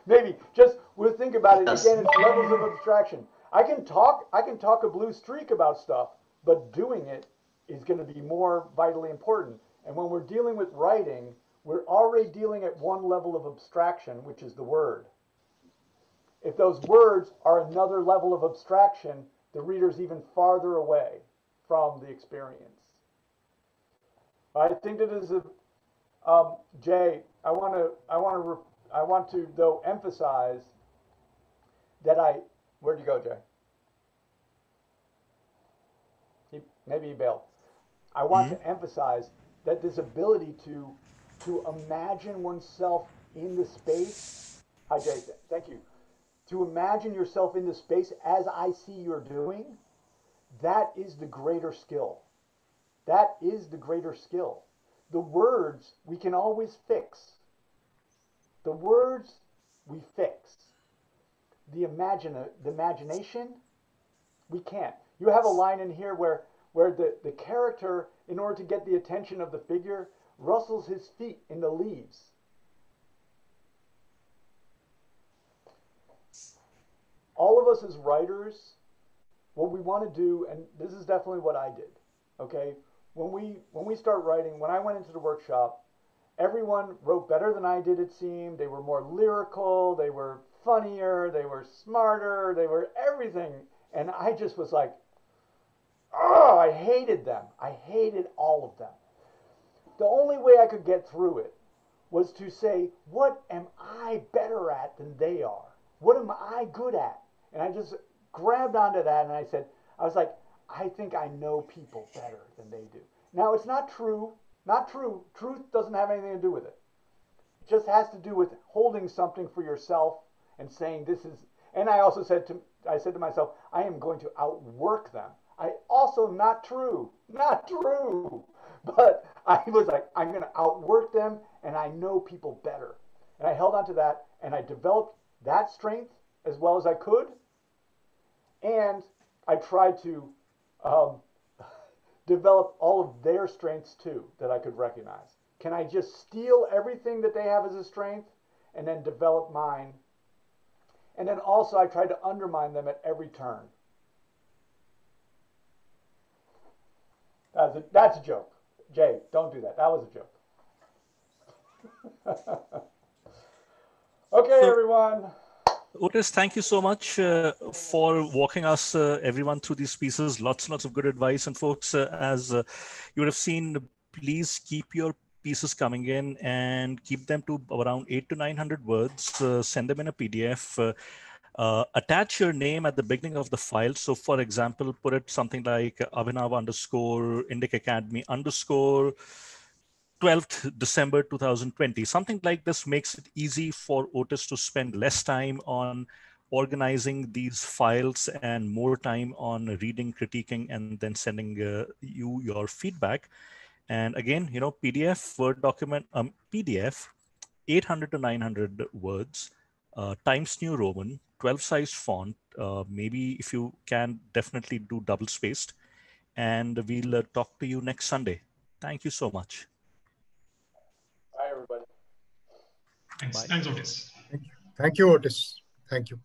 maybe. Just we'll think about it again. It's levels of abstraction. I can talk a blue streak about stuff, but doing it is going to be more vitally important. And when we're dealing with writing, we're already dealing at one level of abstraction, which is the word. If those words are another level of abstraction, the reader's even farther away from the experience. I think that is Jay. I want to though emphasize that where'd you go, Jay? maybe he bailed. I want to emphasize that this ability to imagine oneself in the space. Hi, Jay. Thank you. To imagine yourself in the space as I see you're doing, that is the greater skill. That is the greater skill. The words we can always fix. The words we fix. The imagination, we can't. You have a line in here where the character, in order to get the attention of the figure, rustles his feet in the leaves. All of us as writers, what we want to do, and this is definitely what I did, okay? When we start writing, when I went into the workshop, everyone wrote better than I did, it seemed. They were more lyrical, they were funnier, they were smarter, they were everything. And I just was like, oh, I hated them. I hated all of them. The only way I could get through it was to say, what am I better at than they are? What am I good at? And I just grabbed onto that and I was like, I think I know people better than they do. Now, it's not true. Not true. Truth doesn't have anything to do with it. It just has to do with holding something for yourself and saying this is, and I also said to myself, I am going to outwork them. Also not true. Not true. But I was like, I'm going to outwork them and I know people better. And I held on to that and I developed that strength as well as I could. And I tried to develop all of their strengths too that I could recognize. Can I just steal everything that they have as a strength and then develop mine? And then also I tried to undermine them at every turn. That's a joke. Jay, don't do that. That was a joke. Okay, everyone. Otis, thank you so much for walking us, everyone, through these pieces. Lots and lots of good advice. And folks, as you would have seen, please keep your pieces coming in and keep them to around 800 to 900 words. Send them in a PDF. Attach your name at the beginning of the file. So, for example, put it something like Avinav _ Indic Academy _ 12th December 2020. Something like this makes it easy for Otis to spend less time on organizing these files and more time on reading, critiquing, and then sending you your feedback. And again, PDF, Word document, PDF, 800 to 900 words, Times New Roman, 12 size font. Maybe if you can, definitely do double spaced. And we'll talk to you next Sunday. Thank you so much. Bye, everybody. Thanks. Bye. Thanks, Otis. Thank you, Otis. Thank you.